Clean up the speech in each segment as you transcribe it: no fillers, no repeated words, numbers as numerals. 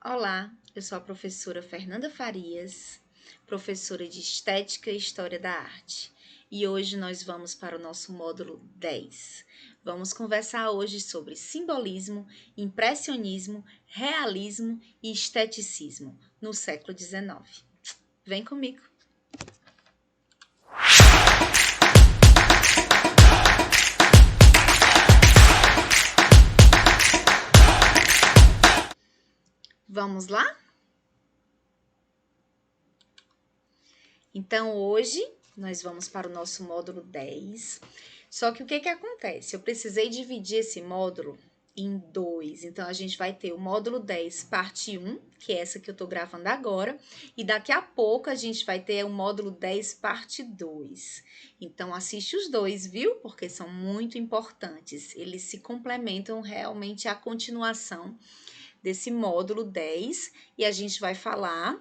Olá, eu sou a professora Fernanda Farias, professora de Estética e História da Arte. E hoje nós vamos para o nosso módulo 10. Vamos conversar hoje sobre simbolismo, impressionismo, realismo e esteticismo no século XIX. Vem comigo! Vamos lá? Então, hoje nós vamos para o nosso módulo 10. Só que o que acontece? Eu precisei dividir esse módulo em dois. Então, a gente vai ter o módulo 10, parte 1, que é essa que eu tô gravando agora, e daqui a pouco a gente vai ter o módulo 10, parte 2. Então, assiste os dois, viu? Porque são muito importantes. Eles se complementam realmente à continuação desse módulo 10, e a gente vai falar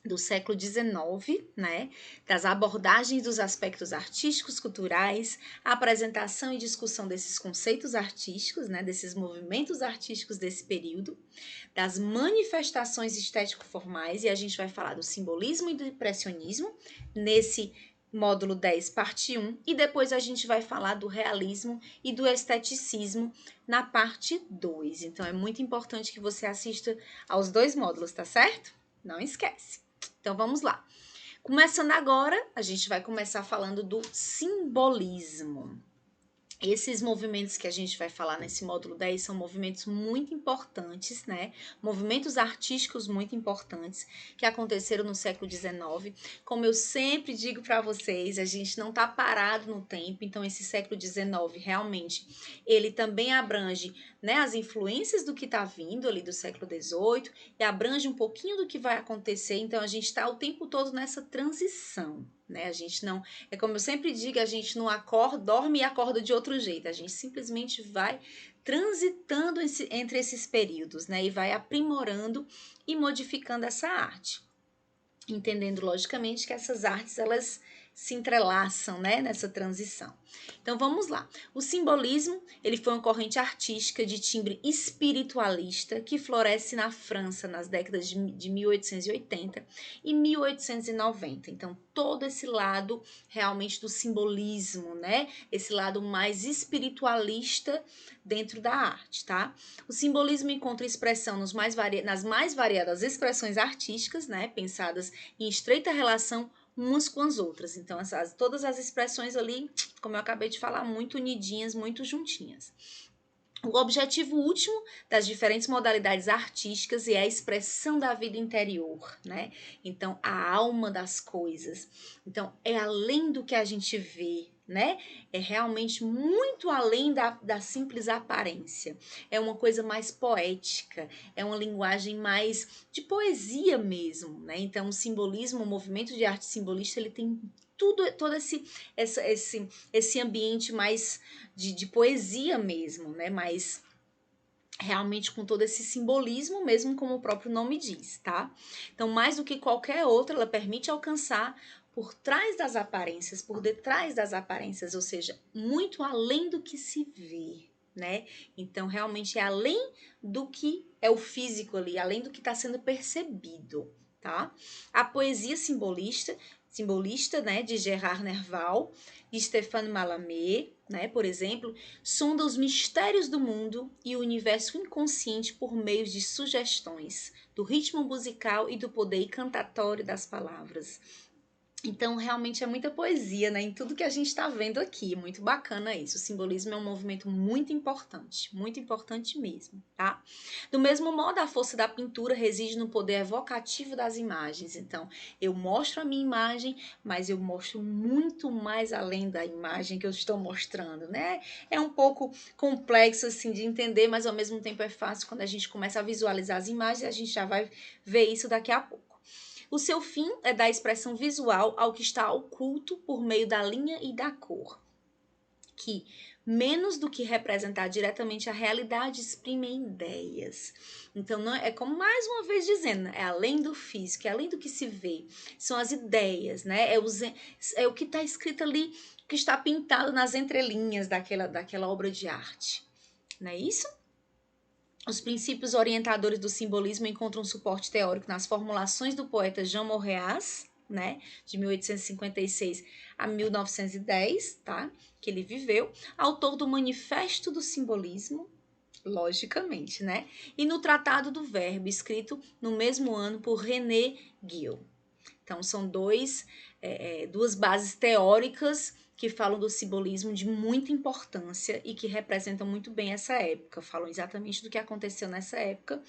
do século XIX, né, das abordagens dos aspectos artísticos, culturais, a apresentação e discussão desses conceitos artísticos, né, desses movimentos artísticos desse período, das manifestações estético-formais, e a gente vai falar do simbolismo e do impressionismo nesse módulo 10, parte 1, e depois a gente vai falar do realismo e do esteticismo na parte 2. Então, é muito importante que você assista aos dois módulos, tá certo? Não esquece. Então, vamos lá. Começando agora, a gente vai começar falando do simbolismo. Esses movimentos que a gente vai falar nesse módulo 10 são movimentos muito importantes, né? Movimentos artísticos muito importantes que aconteceram no século XIX. Como eu sempre digo para vocês, a gente não está parado no tempo, então esse século XIX realmente ele também abrange, né, as influências do que está vindo ali do século XVIII e abrange um pouquinho do que vai acontecer. Então a gente está o tempo todo nessa transição. Né? A gente não, é como eu sempre digo, a gente não acorda, dorme e acorda de outro jeito, a gente simplesmente vai transitando entre esses períodos, né? E vai aprimorando e modificando essa arte, entendendo logicamente que essas artes elas se entrelaçam, né, nessa transição. Então vamos lá. O simbolismo, ele foi uma corrente artística de timbre espiritualista que floresce na França nas décadas de 1880 e 1890. Então todo esse lado realmente do simbolismo, né, esse lado mais espiritualista dentro da arte, tá? O simbolismo encontra expressão nas mais variadas expressões artísticas, né, pensadas em estreita relação umas com as outras. Então, todas as expressões ali, como eu acabei de falar, muito unidinhas, muito juntinhas. O objetivo último das diferentes modalidades artísticas é a expressão da vida interior, né? Então, a alma das coisas. Então, é além do que a gente vê, né? É realmente muito além da simples aparência. É uma coisa mais poética, é uma linguagem mais de poesia mesmo, né? Então, o simbolismo, o movimento de arte simbolista, ele tem todo esse ambiente mais de poesia mesmo, né? Mas realmente com todo esse simbolismo mesmo, como o próprio nome diz, tá? Então, mais do que qualquer outra, ela permite alcançar por trás das aparências, por detrás das aparências, ou seja, muito além do que se vê, né? Então, realmente é além do que é o físico ali, além do que está sendo percebido, tá? A poesia simbolista, né, de Gérard Nerval e Stéphane Mallarmé, né, por exemplo, sonda os mistérios do mundo e o universo inconsciente por meio de sugestões, do ritmo musical e do poder cantatório das palavras. Então, realmente é muita poesia, né, em tudo que a gente está vendo aqui. Muito bacana isso. O simbolismo é um movimento muito importante mesmo, tá? Do mesmo modo, a força da pintura reside no poder evocativo das imagens. Então, eu mostro a minha imagem, mas eu mostro muito mais além da imagem que eu estou mostrando, né? É um pouco complexo, assim, de entender, mas ao mesmo tempo é fácil quando a gente começa a visualizar as imagens, a gente já vai ver isso daqui a pouco. O seu fim é dar expressão visual ao que está oculto por meio da linha e da cor, que, menos do que representar diretamente a realidade, exprimem ideias. Então, não é como mais uma vez dizendo, é além do físico, é além do que se vê, são as ideias, né? É o que está escrito ali, que está pintado nas entrelinhas daquela obra de arte, não é isso? Os princípios orientadores do simbolismo encontram suporte teórico nas formulações do poeta Jean Moreas, né, de 1856 a 1910, tá, que ele viveu, autor do Manifesto do Simbolismo, logicamente, né, e no Tratado do Verbo, escrito no mesmo ano por René Guil. Então, são duas bases teóricas que falam do simbolismo de muita importância e que representam muito bem essa época, falam exatamente do que aconteceu nessa época,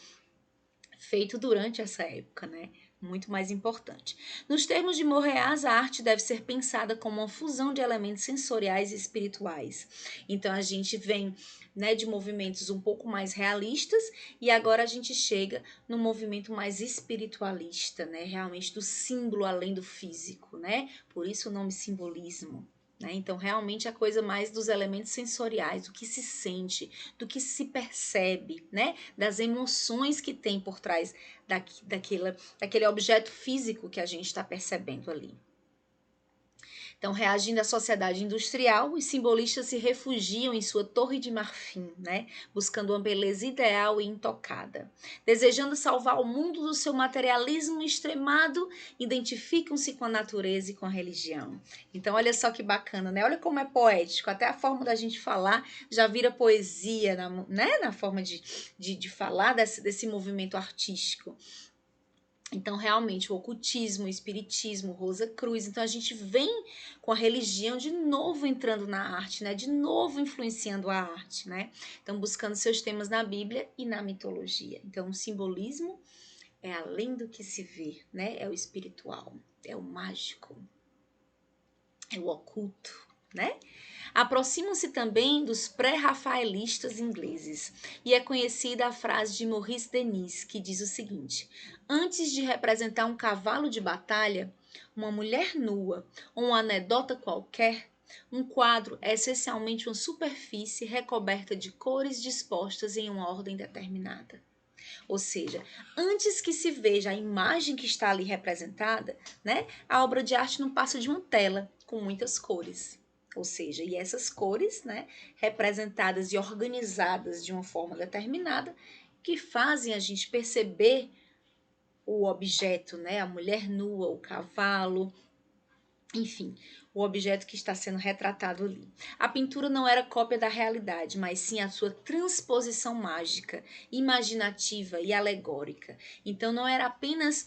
feito durante essa época, né? Muito mais importante. Nos termos de Moreas, a arte deve ser pensada como uma fusão de elementos sensoriais e espirituais. Então a gente vem, né, de movimentos um pouco mais realistas e agora a gente chega no movimento mais espiritualista, né? Realmente do símbolo além do físico, né? Por isso o nome simbolismo. Né? Então, realmente, a coisa mais dos elementos sensoriais, do que se sente, do que se percebe, né? Das emoções que tem por trás daquele objeto físico que a gente está percebendo ali. Então, reagindo à sociedade industrial, os simbolistas se refugiam em sua torre de marfim, né? Buscando uma beleza ideal e intocada. Desejando salvar o mundo do seu materialismo extremado, identificam-se com a natureza e com a religião. Então, olha só que bacana, né? Olha como é poético, até a forma da gente falar já vira poesia, né? Na forma de falar desse movimento artístico. Então, realmente, o ocultismo, o espiritismo, Rosa Cruz. Então, a gente vem com a religião de novo entrando na arte, né? De novo influenciando a arte, né? Então, buscando seus temas na Bíblia e na mitologia. Então, o simbolismo é além do que se vê, né? É o espiritual, é o mágico, é o oculto, né? Aproximam-se também dos pré-rafaelistas ingleses, e é conhecida a frase de Maurice Denis, que diz o seguinte: antes de representar um cavalo de batalha, uma mulher nua ou uma anedota qualquer, um quadro é essencialmente uma superfície recoberta de cores dispostas em uma ordem determinada. Ou seja, antes que se veja a imagem que está ali representada, né, a obra de arte não passa de uma tela com muitas cores. Ou seja, e essas cores, né, representadas e organizadas de uma forma determinada, que fazem a gente perceber o objeto, né, a mulher nua, o cavalo, enfim, o objeto que está sendo retratado ali. A pintura não era cópia da realidade, mas sim a sua transposição mágica, imaginativa e alegórica. Então não era apenas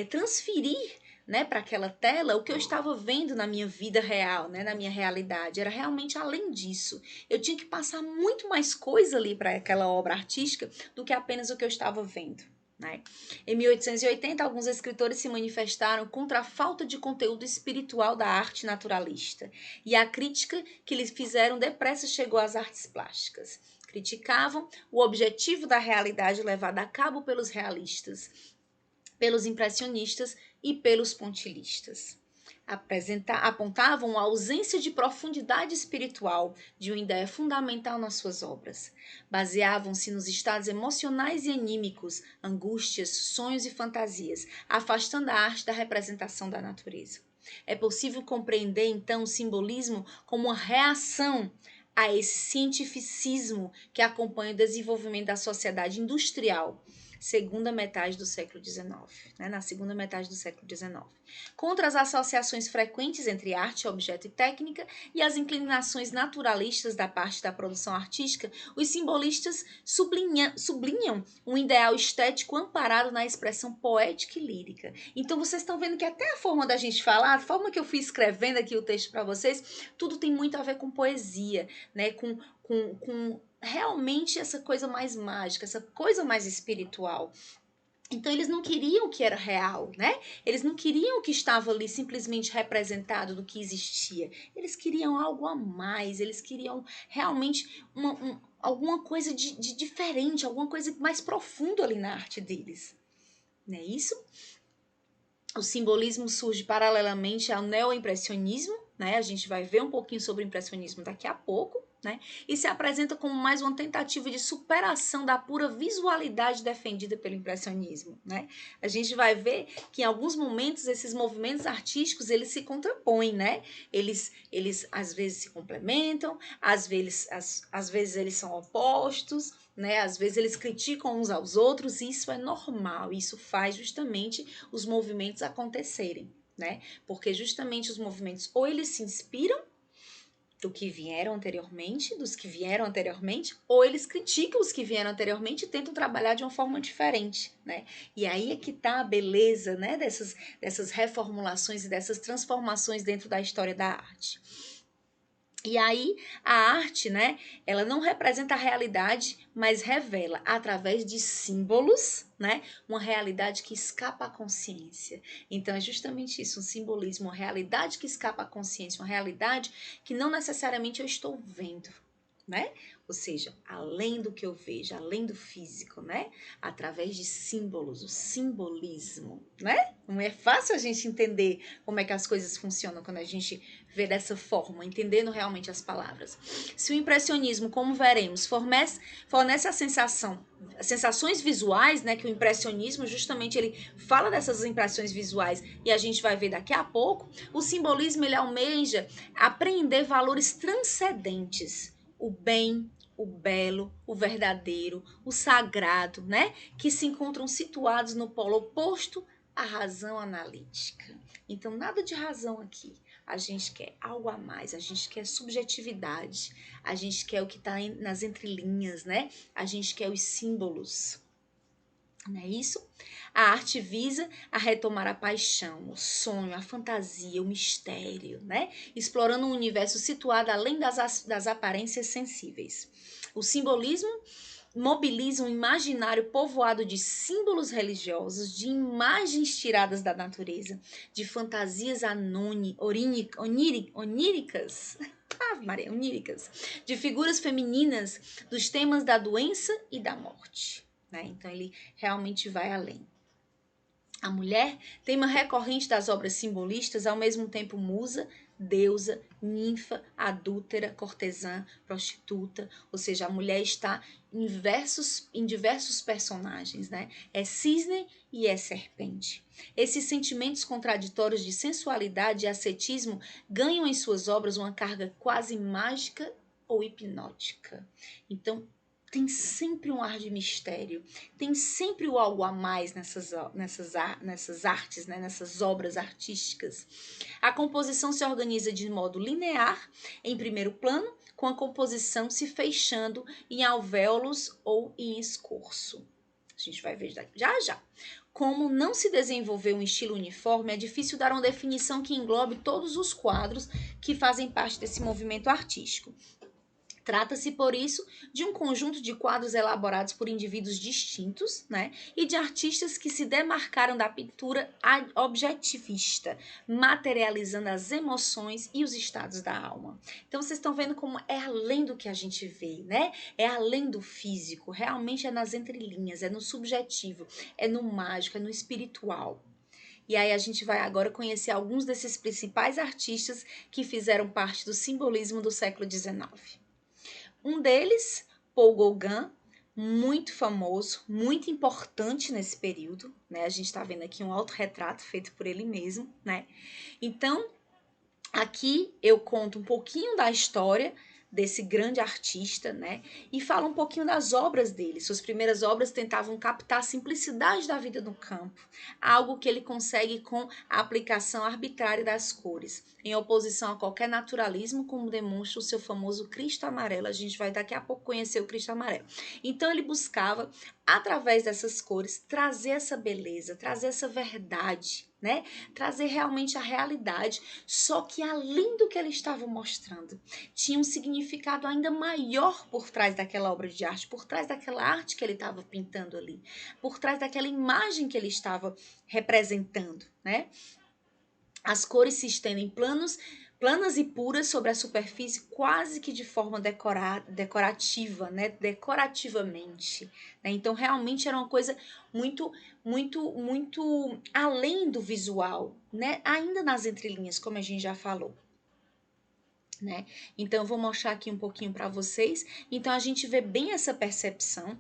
transferir, né, para aquela tela o que eu estava vendo na minha vida real, né, na minha realidade. Era realmente além disso. Eu tinha que passar muito mais coisa ali para aquela obra artística do que apenas o que eu estava vendo. Né? Em 1880, alguns escritores se manifestaram contra a falta de conteúdo espiritual da arte naturalista, e a crítica que lhes fizeram depressa chegou às artes plásticas. Criticavam o objetivo da realidade levada a cabo pelos realistas, pelos impressionistas e pelos pontilhistas. Apontavam a ausência de profundidade espiritual de uma ideia fundamental nas suas obras. Baseavam-se nos estados emocionais e anímicos, angústias, sonhos e fantasias, afastando a arte da representação da natureza. É possível compreender, então, o simbolismo como uma reação a esse cientificismo que acompanha o desenvolvimento da sociedade industrial, segunda metade do século XIX, né, na segunda metade do século XIX, contra as associações frequentes entre arte, objeto e técnica e as inclinações naturalistas da parte da produção artística, os simbolistas sublinham um ideal estético amparado na expressão poética e lírica. Então vocês estão vendo que até a forma da gente falar, a forma que eu fui escrevendo aqui o texto para vocês, tudo tem muito a ver com poesia, né, com realmente essa coisa mais mágica, essa coisa mais espiritual. Então eles não queriam o que era real, né? Eles não queriam o que estava ali simplesmente representado do que existia. Eles queriam algo a mais, eles queriam realmente alguma coisa de diferente, alguma coisa mais profunda ali na arte deles. Não é isso? O simbolismo surge paralelamente ao neoimpressionismo, né? A gente vai ver um pouquinho sobre o impressionismo daqui a pouco. Né? E se apresenta como mais uma tentativa de superação da pura visualidade defendida pelo impressionismo. Né? A gente vai ver que em alguns momentos esses movimentos artísticos eles se contrapõem, né? Eles às vezes se complementam, às vezes eles são opostos, né? Às vezes eles criticam uns aos outros, e isso é normal, isso faz justamente os movimentos acontecerem, né? Porque justamente os movimentos ou eles se inspiram dos que vieram anteriormente, ou eles criticam os que vieram anteriormente e tentam trabalhar de uma forma diferente, né? E aí é que tá a beleza, né, dessas reformulações e dessas transformações dentro da história da arte. E aí, a arte, né, ela não representa a realidade, mas revela, através de símbolos, né, uma realidade que escapa à consciência. Então, é justamente isso, um simbolismo, uma realidade que escapa à consciência, uma realidade que não necessariamente eu estou vendo, né? Ou seja, além do que eu vejo, além do físico, né? Através de símbolos, o simbolismo, né? Não é fácil a gente entender como é que as coisas funcionam quando a gente vê dessa forma, entendendo realmente as palavras. Se o impressionismo, como veremos, fornece a sensações visuais, né? Que o impressionismo justamente ele fala dessas impressões visuais e a gente vai ver daqui a pouco. O simbolismo ele almeja apreender valores transcendentes, o bem, o belo, o verdadeiro, o sagrado, né? Que se encontram situados no polo oposto à razão analítica. Então, nada de razão aqui. A gente quer algo a mais, a gente quer subjetividade, a gente quer o que está nas entrelinhas, né? A gente quer os símbolos. Não é isso? A arte visa a retomar a paixão, o sonho, a fantasia, o mistério, né? Explorando um universo situado além das aparências sensíveis. O simbolismo mobiliza um imaginário povoado de símbolos religiosos, de imagens tiradas da natureza, de fantasias oníricas, Maria, oníricas, de figuras femininas, dos temas da doença e da morte. Né? Então ele realmente vai além. A mulher, tema recorrente das obras simbolistas, ao mesmo tempo musa, deusa, ninfa, adúltera, cortesã, prostituta, ou seja, a mulher está em diversos personagens, né? É cisne e é serpente. Esses sentimentos contraditórios de sensualidade e ascetismo ganham em suas obras uma carga quase mágica ou hipnótica. Então, tem sempre um ar de mistério, tem sempre o algo a mais nessas artes, né? Nessas obras artísticas. A composição se organiza de modo linear, em primeiro plano, com a composição se fechando em alvéolos ou em escorço. A gente vai ver já já. Como não se desenvolveu um estilo uniforme, é difícil dar uma definição que englobe todos os quadros que fazem parte desse movimento artístico. Trata-se, por isso, de um conjunto de quadros elaborados por indivíduos distintos, né, e de artistas que se demarcaram da pintura objetivista, materializando as emoções e os estados da alma. Então, vocês estão vendo como é além do que a gente vê, né? É além do físico, realmente é nas entrelinhas, é no subjetivo, é no mágico, é no espiritual. E aí a gente vai agora conhecer alguns desses principais artistas que fizeram parte do simbolismo do século XIX. Um deles, Paul Gauguin, muito famoso, muito importante nesse período, né? A gente está vendo aqui um autorretrato feito por ele mesmo, né? Então, aqui eu conto um pouquinho da história desse grande artista, né? E falo um pouquinho das obras dele. Suas primeiras obras tentavam captar a simplicidade da vida no campo, algo que ele consegue com a aplicação arbitrária das cores, em oposição a qualquer naturalismo, como demonstra o seu famoso Cristo amarelo. A gente vai daqui a pouco conhecer o Cristo amarelo. Então ele buscava, através dessas cores, trazer essa beleza, trazer essa verdade, né? Trazer realmente a realidade, só que além do que ele estava mostrando, tinha um significado ainda maior por trás daquela obra de arte, por trás daquela arte que ele estava pintando ali, por trás daquela imagem que ele estava representando, né? As cores se estendem planas e puras sobre a superfície, quase que de forma decorativa, né? Decorativamente. Né? Então, realmente era uma coisa muito, muito, muito além do visual, né? Ainda nas entrelinhas, como a gente já falou. Né? Então, eu vou mostrar aqui um pouquinho para vocês. Então, a gente vê bem essa percepção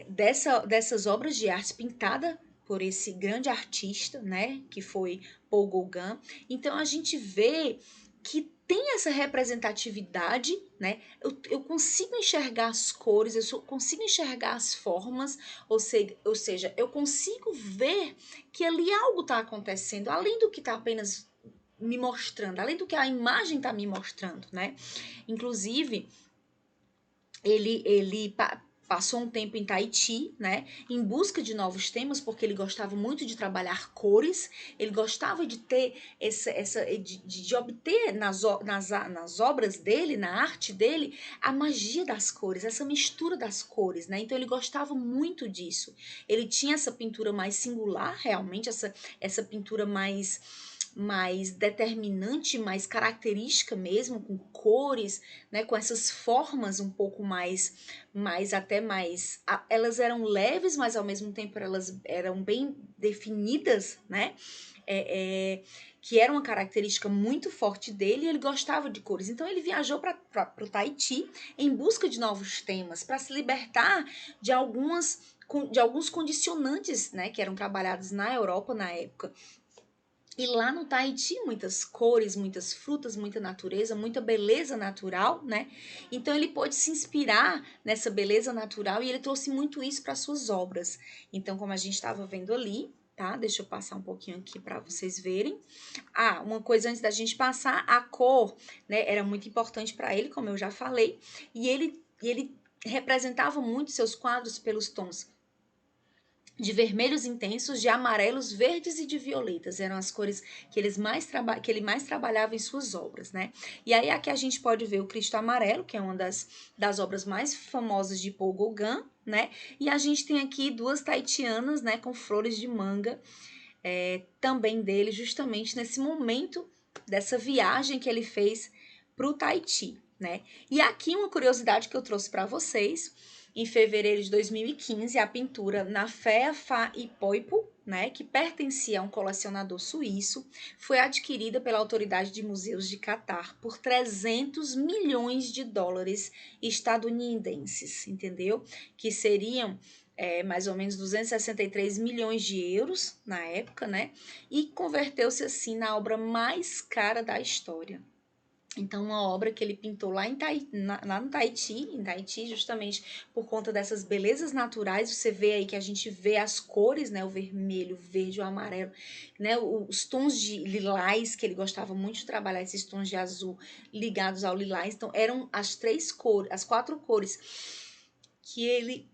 dessas obras de arte pintada por esse grande artista, né, que foi Paul Gauguin. Então a gente vê que tem essa representatividade, né? Eu consigo enxergar as cores, consigo enxergar as formas, ou seja, eu consigo ver que ali algo está acontecendo, além do que está apenas me mostrando, além do que a imagem está me mostrando, né? Inclusive, ele passou um tempo em Tahiti, né, em busca de novos temas, porque ele gostava muito de trabalhar cores, ele gostava de ter de obter nas obras dele, na arte dele, a magia das cores, essa mistura das cores, né? Então ele gostava muito disso. Ele tinha essa pintura mais singular, realmente, essa pintura mais determinante, mais característica mesmo, com cores, né, com essas formas um pouco elas eram leves, mas ao mesmo tempo elas eram bem definidas, né, que era uma característica muito forte dele, e ele gostava de cores. Então ele viajou para o Tahiti em busca de novos temas, para se libertar de alguns condicionantes, né, que eram trabalhados na Europa na época. E lá no Tahiti, muitas cores, muitas frutas, muita natureza, muita beleza natural, né? Então ele pôde se inspirar nessa beleza natural e ele trouxe muito isso para suas obras. Então, como a gente estava vendo ali, tá? Deixa eu passar um pouquinho aqui para vocês verem. Ah, uma coisa antes da gente passar, a cor, né, era muito importante para ele, como eu já falei, e ele representava muito seus quadros pelos tons de vermelhos intensos, de amarelos, verdes e de violetas. Eram as cores que ele mais trabalhava em suas obras, né? E aí aqui a gente pode ver o Cristo Amarelo, que é uma das obras mais famosas de Paul Gauguin, né? E a gente tem aqui duas tahitianas, né, com flores de manga, também dele, justamente nesse momento dessa viagem que ele fez para o Tahiti, né? E aqui uma curiosidade que eu trouxe para vocês. Em fevereiro de 2015, a pintura Na Fé, Fá e Poipo, né, que pertencia a um colecionador suíço, foi adquirida pela Autoridade de Museus de Catar por 300 milhões de dólares estadunidenses, entendeu? Que seriam mais ou menos 263 milhões de euros na época, né? E converteu-se assim na obra mais cara da história. Então, uma obra que ele pintou lá no Tahiti, justamente por conta dessas belezas naturais. Você vê aí que a gente vê as cores, né? O vermelho, o verde, o amarelo, né? Os tons de lilás, que ele gostava muito de trabalhar, esses tons de azul ligados ao lilás. Então, eram as 4 cores que ele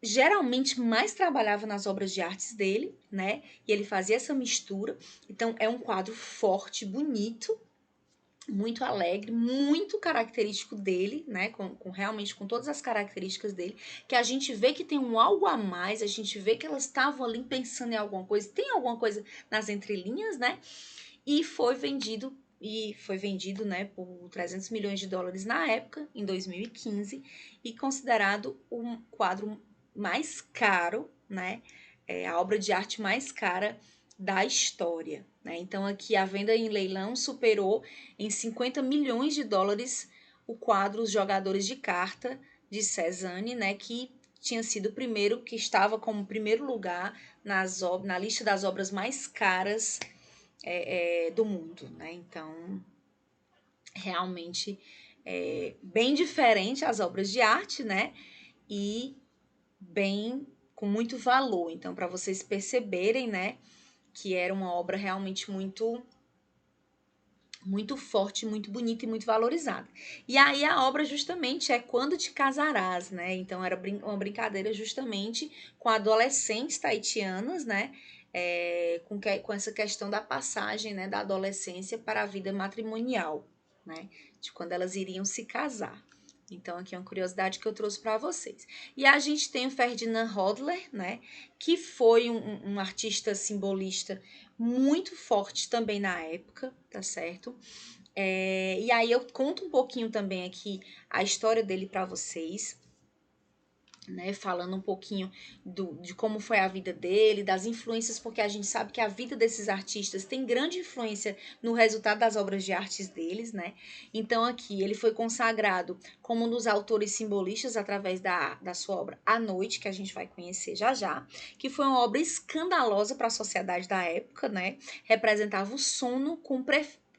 geralmente mais trabalhava nas obras de artes dele, né? E ele fazia essa mistura. Então, é um quadro forte, bonito, muito alegre, muito característico dele, né? Realmente com todas as características dele, que a gente vê que tem um algo a mais, a gente vê que elas estavam ali pensando em alguma coisa, tem alguma coisa nas entrelinhas, né? E foi vendido, né, por 300 milhões de dólares na época, em 2015, e considerado um quadro mais caro, né? A obra de arte mais cara da história, né? Então aqui a venda em leilão superou em 50 milhões de dólares o quadro Os Jogadores de Carta de Cézanne, né, que tinha sido o primeiro, que estava como primeiro lugar na lista das obras mais caras do mundo, né? Então, realmente bem diferente as obras de arte, né? E bem com muito valor. Então, para vocês perceberem, né, que era uma obra realmente muito forte, muito bonita e muito valorizada. E aí a obra justamente é Quando Te Casarás, né? Então era uma brincadeira justamente com adolescentes tahitianas, né? Com essa questão da passagem, né, da adolescência para a vida matrimonial, né? De quando elas iriam se casar. Então, aqui é uma curiosidade que eu trouxe para vocês. E a gente tem o Ferdinand Hodler, né? Que foi um artista simbolista muito forte também na época, tá certo? E aí eu conto um pouquinho também aqui a história dele para vocês, né, falando um pouquinho de como foi a vida dele, das influências, porque a gente sabe que a vida desses artistas tem grande influência no resultado das obras de artes deles, né? Então aqui ele foi consagrado como um dos autores simbolistas através da sua obra A Noite, que a gente vai conhecer já já, que foi uma obra escandalosa para a sociedade da época, né? Representava o sono com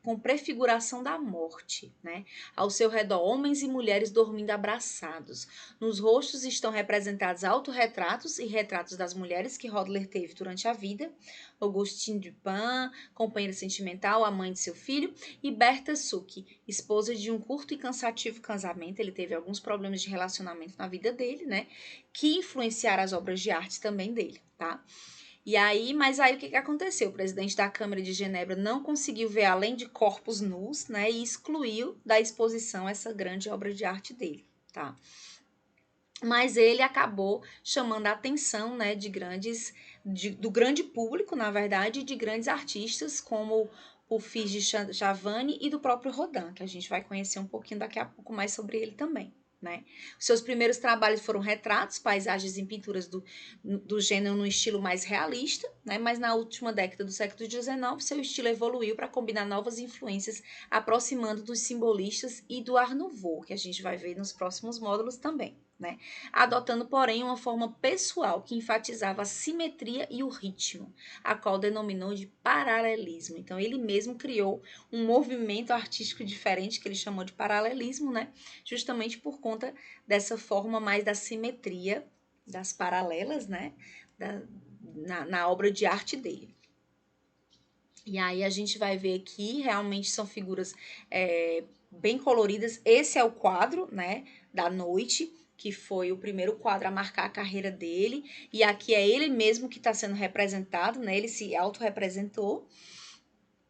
com prefiguração da morte, né? Ao seu redor, homens e mulheres dormindo abraçados. Nos rostos estão representados autorretratos e retratos das mulheres que Hodler teve durante a vida. Augustine Dupin, companheira sentimental, a mãe de seu filho, e Berta Such, esposa de um curto e cansativo casamento. Ele teve alguns problemas de relacionamento na vida dele, né? Que influenciaram as obras de arte também dele, tá? Mas aí o que aconteceu? O presidente da Câmara de Genebra não conseguiu ver além de corpos nus, né? E excluiu da exposição essa grande obra de arte dele, tá? Mas ele acabou chamando a atenção, né, do grande público, na verdade, de grandes artistas como o Fils de Chavannes e do próprio Rodin, que a gente vai conhecer um pouquinho daqui a pouco mais sobre ele também. Né? Os seus primeiros trabalhos foram retratos, paisagens e pinturas do gênero no estilo mais realista, né? Mas na última década do século XIX, seu estilo evoluiu para combinar novas influências, aproximando dos simbolistas e do Art Nouveau, que a gente vai ver nos próximos módulos também. Né? Adotando, porém, uma forma pessoal que enfatizava a simetria e o ritmo, a qual denominou de paralelismo. Então, ele mesmo criou um movimento artístico diferente que ele chamou de paralelismo, né? Justamente por conta dessa forma mais da simetria, das paralelas, né? Na obra de arte dele. E aí a gente vai ver que realmente são figuras bem coloridas. Esse é o quadro, né, da noite, que foi o primeiro quadro a marcar a carreira dele. E aqui é ele mesmo que está sendo representado, né? Ele se autorrepresentou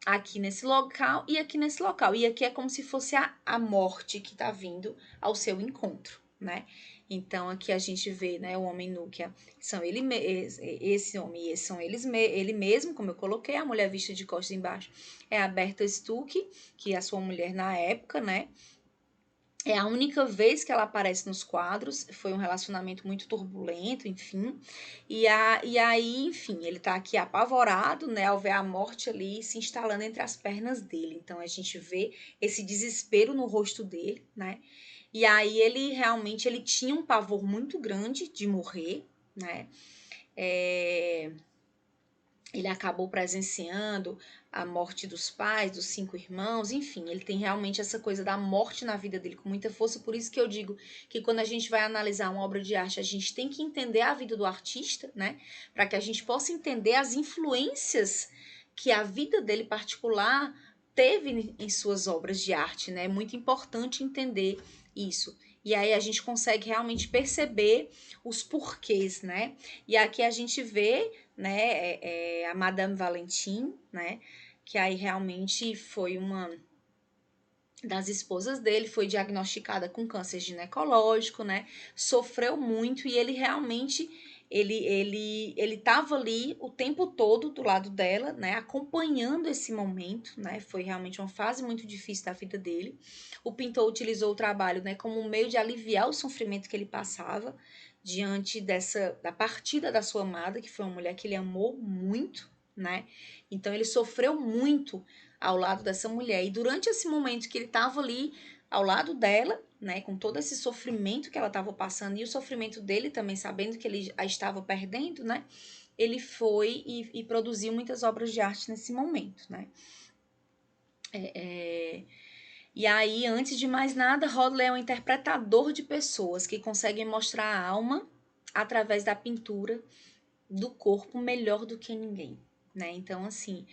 aqui nesse local e aqui nesse local. E aqui é como se fosse a morte que está vindo ao seu encontro, né? Então, aqui a gente vê, né, o homem nu, que são esse homem e esse são ele mesmo, como eu coloquei, a mulher vista de costas embaixo é a Berta Stuck, que é a sua mulher na época, né? É a única vez que ela aparece nos quadros, foi um relacionamento muito turbulento, enfim. E aí, enfim, ele tá aqui apavorado, né, ao ver a morte ali se instalando entre as pernas dele. Então, a gente vê esse desespero no rosto dele, né? E aí, ele tinha um pavor muito grande de morrer, né? Ele acabou presenciando a morte dos pais, dos 5 irmãos, enfim, ele tem realmente essa coisa da morte na vida dele com muita força, por isso que eu digo que quando a gente vai analisar uma obra de arte, a gente tem que entender a vida do artista, né, para que a gente possa entender as influências que a vida dele particular teve em suas obras de arte, né, é muito importante entender isso. E aí a gente consegue realmente perceber os porquês, né? E aqui a gente vê, né, a Madame Valentin, né, que aí realmente foi uma das esposas dele, foi diagnosticada com câncer ginecológico, né, sofreu muito e ele realmente, ele estava ali o tempo todo do lado dela, né, acompanhando esse momento, né, foi realmente uma fase muito difícil da vida dele. O pintor utilizou o trabalho, né, como um meio de aliviar o sofrimento que ele passava, diante da partida da sua amada, que foi uma mulher que ele amou muito, né? Então ele sofreu muito ao lado dessa mulher. E durante esse momento que ele estava ali ao lado dela, né, com todo esse sofrimento que ela estava passando e o sofrimento dele também, sabendo que ele a estava perdendo, né? Ele foi e produziu muitas obras de arte nesse momento, né? E aí, antes de mais nada, Hodler é um interpretador de pessoas que conseguem mostrar a alma através da pintura do corpo melhor do que ninguém, né? Então, assim,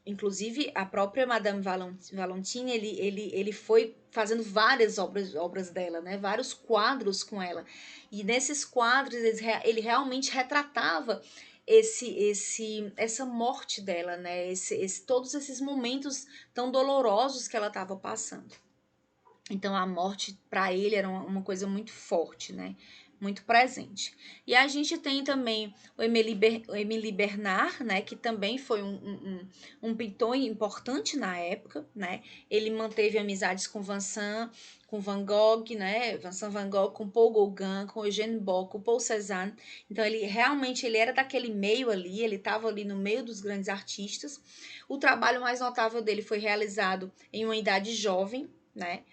inclusive a própria Madame Valentine, ele foi fazendo várias obras dela, né? Vários quadros com ela. E nesses quadros ele realmente retratava essa morte dela, né? Todos esses momentos tão dolorosos que ela estava passando. Então a morte para ele era uma coisa muito forte, né? Muito presente. E a gente tem também o Émile Bernard, né? Que também foi um pintor importante na época, né? Ele manteve amizades com com Van Gogh, né? Vincent Van Gogh, com Paul Gauguin, com Eugène Bock, com Paul Cézanne. Então ele realmente era daquele meio ali, ele estava ali no meio dos grandes artistas. O trabalho mais notável dele foi realizado em uma idade jovem, né?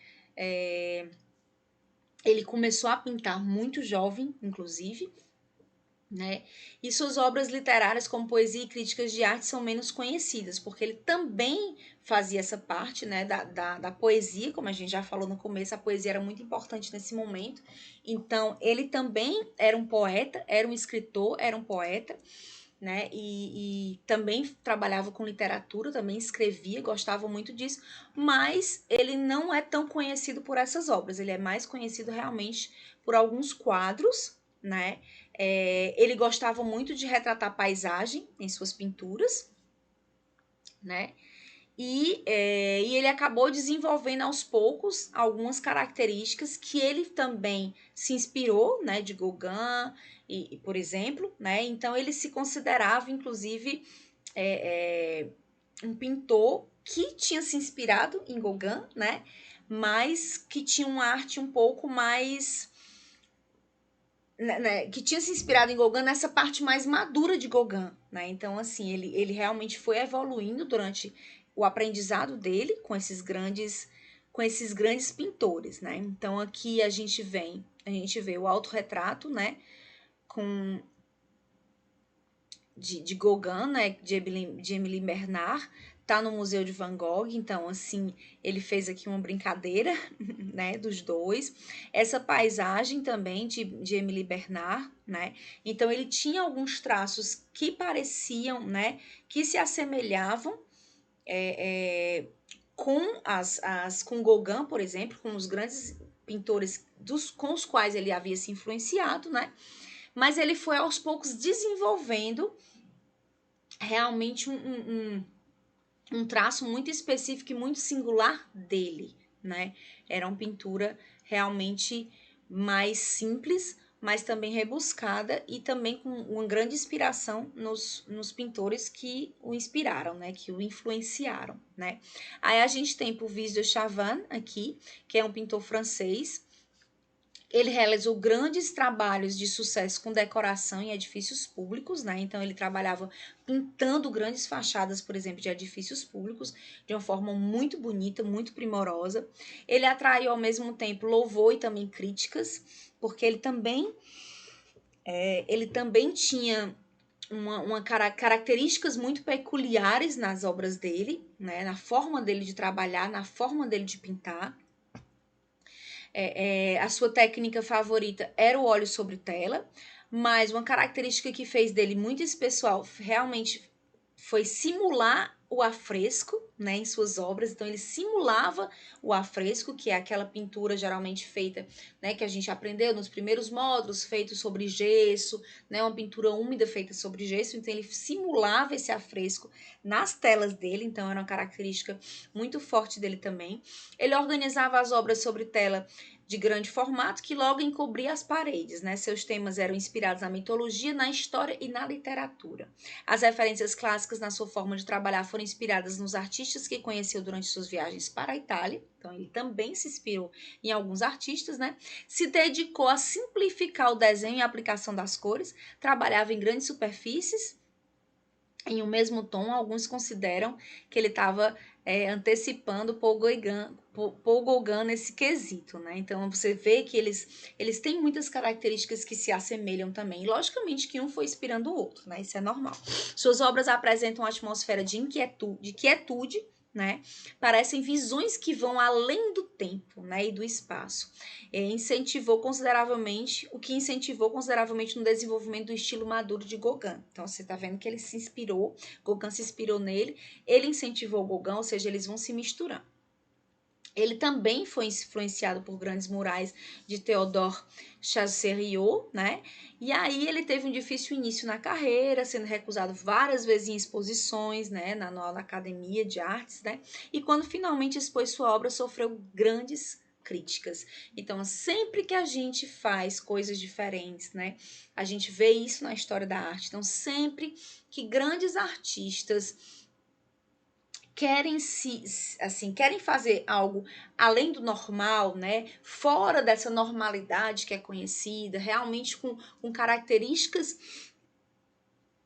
Ele começou a pintar muito jovem, inclusive, né? E suas obras literárias, como poesia e críticas de arte, são menos conhecidas, porque ele também fazia essa parte, né, da poesia, como a gente já falou no começo, a poesia era muito importante nesse momento. Então, ele também era um poeta, era um escritor, era um poeta, né? E também trabalhava com literatura, também escrevia, gostava muito disso, mas ele não é tão conhecido por essas obras, ele é mais conhecido realmente por alguns quadros, né? Ele gostava muito de retratar paisagem em suas pinturas, né? E ele acabou desenvolvendo aos poucos algumas características que ele também se inspirou, né, de Gauguin, por exemplo, né? Então ele se considerava, inclusive, um pintor que tinha se inspirado em Gauguin, né? Mas que tinha uma arte um pouco mais, né, que tinha se inspirado em Gauguin nessa parte mais madura de Gauguin, né? Então, assim, ele realmente foi evoluindo durante o aprendizado dele com esses grandes pintores, né? Então, aqui a gente vê o autorretrato, né? Com de Gauguin, né? De Emily Bernard, tá no Museu de Van Gogh, então assim, ele fez aqui uma brincadeira, né, dos dois. Essa paisagem também de Emily Bernard, né? Então ele tinha alguns traços que pareciam, né, que se assemelhavam com com Gauguin, por exemplo, com os grandes pintores com os quais ele havia se influenciado, né? Mas ele foi aos poucos desenvolvendo realmente um traço muito específico e muito singular dele, né? Era uma pintura realmente mais simples, mas também rebuscada e também com uma grande inspiração nos pintores que o inspiraram, né? Que o influenciaram, né? Aí a gente tem Puvis de Chavannes aqui, que é um pintor francês. Ele realizou grandes trabalhos de sucesso com decoração em edifícios públicos, né? Então ele trabalhava pintando grandes fachadas, por exemplo, de edifícios públicos, de uma forma muito bonita, muito primorosa. Ele atraiu ao mesmo tempo louvor e também críticas, porque ele também tinha características muito peculiares nas obras dele, né? Na forma dele de trabalhar, na forma dele de pintar. A sua técnica favorita era o óleo sobre tela, mas uma característica que fez dele muito especial realmente foi simular o afresco, né, em suas obras. Então ele simulava o afresco, que é aquela pintura geralmente feita, né, que a gente aprendeu nos primeiros módulos, feito sobre gesso, né, uma pintura úmida feita sobre gesso. Então ele simulava esse afresco nas telas dele, então era uma característica muito forte dele também. Ele organizava as obras sobre tela de grande formato que logo encobria as paredes, né? Seus temas eram inspirados na mitologia, na história e na literatura. As referências clássicas na sua forma de trabalhar foram inspiradas nos artistas que conheceu durante suas viagens para a Itália. Então, ele também se inspirou em alguns artistas, né? Se dedicou a simplificar o desenho e a aplicação das cores, trabalhava em grandes superfícies em um mesmo tom. Alguns consideram que ele estava antecipando Paul Gauguin nesse quesito, né? Então você vê que eles têm muitas características que se assemelham também. E, logicamente que um foi inspirando o outro, né? Isso é normal. Suas obras apresentam uma atmosfera de quietude, né? Parecem visões que vão além do tempo, né, e do espaço. O que incentivou consideravelmente no desenvolvimento do estilo maduro de Gauguin. Então você está vendo que ele se inspirou, Gauguin se inspirou nele, ele incentivou Gauguin, ou seja, eles vão se misturando. Ele também foi influenciado por grandes murais de Théodore Chassériau, né? E aí ele teve um difícil início na carreira, sendo recusado várias vezes em exposições, né? Na Academia de Artes, né? E quando finalmente expôs sua obra, sofreu grandes críticas. Então, sempre que a gente faz coisas diferentes, né? A gente vê isso na história da arte. Então, sempre que grandes artistas querem fazer algo além do normal, né? Fora dessa normalidade que é conhecida, realmente com características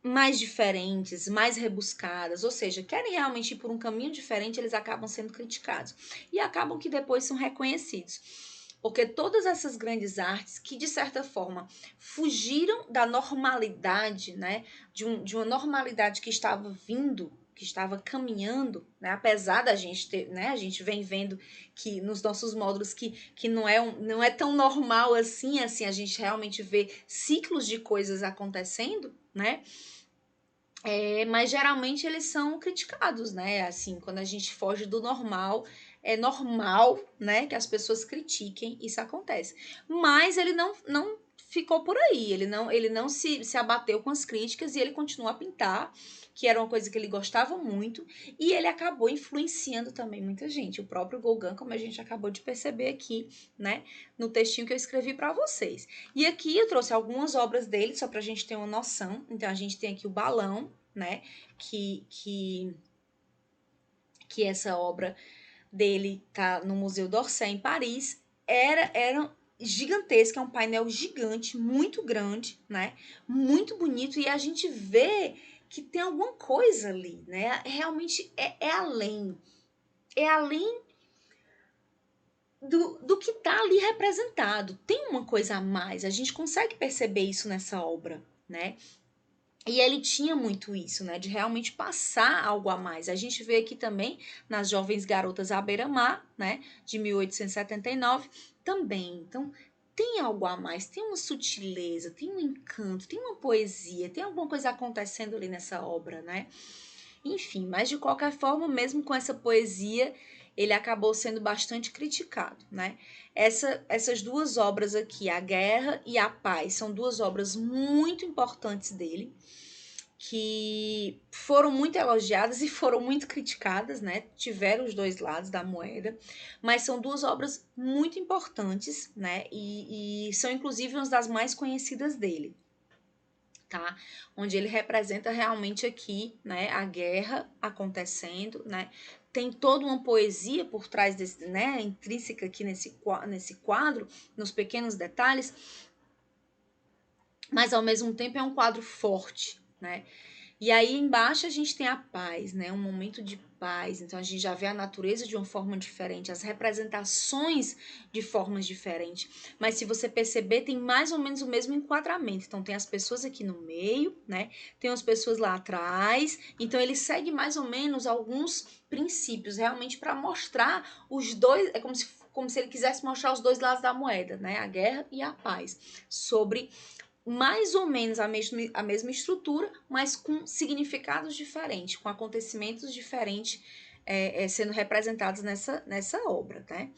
mais diferentes, mais rebuscadas, ou seja, querem realmente ir por um caminho diferente, eles acabam sendo criticados e acabam que depois são reconhecidos. Porque todas essas grandes artes que, de certa forma, fugiram da normalidade, né? De uma normalidade que estava vindo, que estava caminhando, né? Apesar da gente ter, né? A gente vem vendo que nos nossos módulos que não é tão normal assim, a gente realmente vê ciclos de coisas acontecendo, né? Mas geralmente eles são criticados, né? Assim, quando a gente foge do normal, é normal, né, que as pessoas critiquem, isso acontece. Mas ele não ficou por aí, ele não se abateu com as críticas e ele continuou a pintar, que era uma coisa que ele gostava muito, e ele acabou influenciando também muita gente. O próprio Gauguin, como a gente acabou de perceber aqui, né, no textinho que eu escrevi para vocês. E aqui eu trouxe algumas obras dele, só para a gente ter uma noção. Então, a gente tem aqui o Balão, né, que essa obra dele tá no Museu d'Orsay, em Paris. Era gigantesca, é um painel gigante, muito grande, né, muito bonito, e a gente vê que tem alguma coisa ali, né, realmente é além. É além do que está ali representado. Tem uma coisa a mais, a gente consegue perceber isso nessa obra, né? E ele tinha muito isso, né? De realmente passar algo a mais. A gente vê aqui também nas Jovens Garotas à Beira-Mar, né? De 1879, também. Então, tem algo a mais, tem uma sutileza, tem um encanto, tem uma poesia, tem alguma coisa acontecendo ali nessa obra, né? Enfim, mas de qualquer forma, mesmo com essa poesia, ele acabou sendo bastante criticado, né? Essas duas obras aqui, A Guerra e A Paz, são duas obras muito importantes dele, que foram muito elogiadas e foram muito criticadas, né? Tiveram os dois lados da moeda, mas são duas obras muito importantes, né? E são inclusive uma das mais conhecidas dele, tá? Onde ele representa realmente aqui, né, a guerra acontecendo, né? Tem toda uma poesia por trás desse, né, intrínseca aqui nesse quadro, nos pequenos detalhes, mas ao mesmo tempo é um quadro forte, né? E aí embaixo a gente tem a paz, né? Um momento de paz. Então a gente já vê a natureza de uma forma diferente, as representações de formas diferentes. Mas se você perceber, tem mais ou menos o mesmo enquadramento. Então tem as pessoas aqui no meio, né? Tem as pessoas lá atrás. Então ele segue mais ou menos alguns princípios realmente para mostrar os dois, é como se ele quisesse mostrar os dois lados da moeda, né? A guerra e a paz, sobre mais ou menos a mesma estrutura, mas com significados diferentes, com acontecimentos diferentes sendo representados nessa obra, né?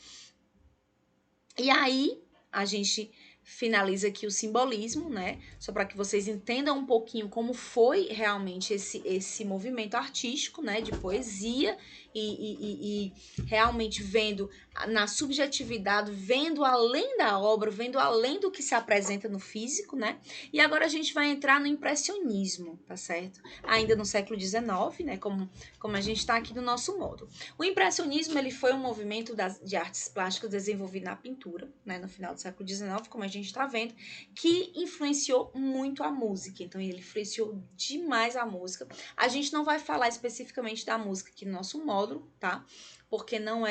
E aí a gente finaliza aqui o simbolismo, né? Só para que vocês entendam um pouquinho como foi realmente esse movimento artístico, né? De poesia e realmente vendo na subjetividade, vendo além da obra, vendo além do que se apresenta no físico, né? E agora a gente vai entrar no impressionismo, tá certo? Ainda no século XIX, né? Como a gente está aqui no nosso módulo. O impressionismo ele foi um movimento de artes plásticas desenvolvido na pintura, né? No final do século XIX, como a gente está vendo, que influenciou muito a música. Então, ele influenciou demais a música. A gente não vai falar especificamente da música aqui no nosso módulo, tá? Porque não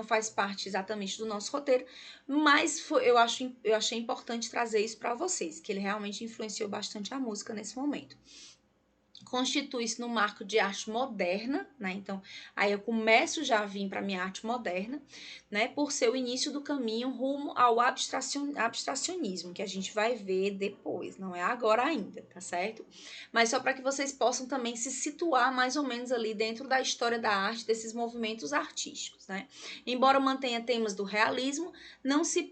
faz parte exatamente do nosso roteiro, mas eu achei importante trazer isso para vocês, que ele realmente influenciou bastante a música nesse momento. Constitui-se no marco de arte moderna, né? Então, aí eu começo já a vir para minha arte moderna, né? Por ser o início do caminho rumo ao abstracionismo, que a gente vai ver depois, não é agora ainda, tá certo? Mas só para que vocês possam também se situar mais ou menos ali dentro da história da arte, desses movimentos artísticos, né? Embora mantenha temas do realismo, não se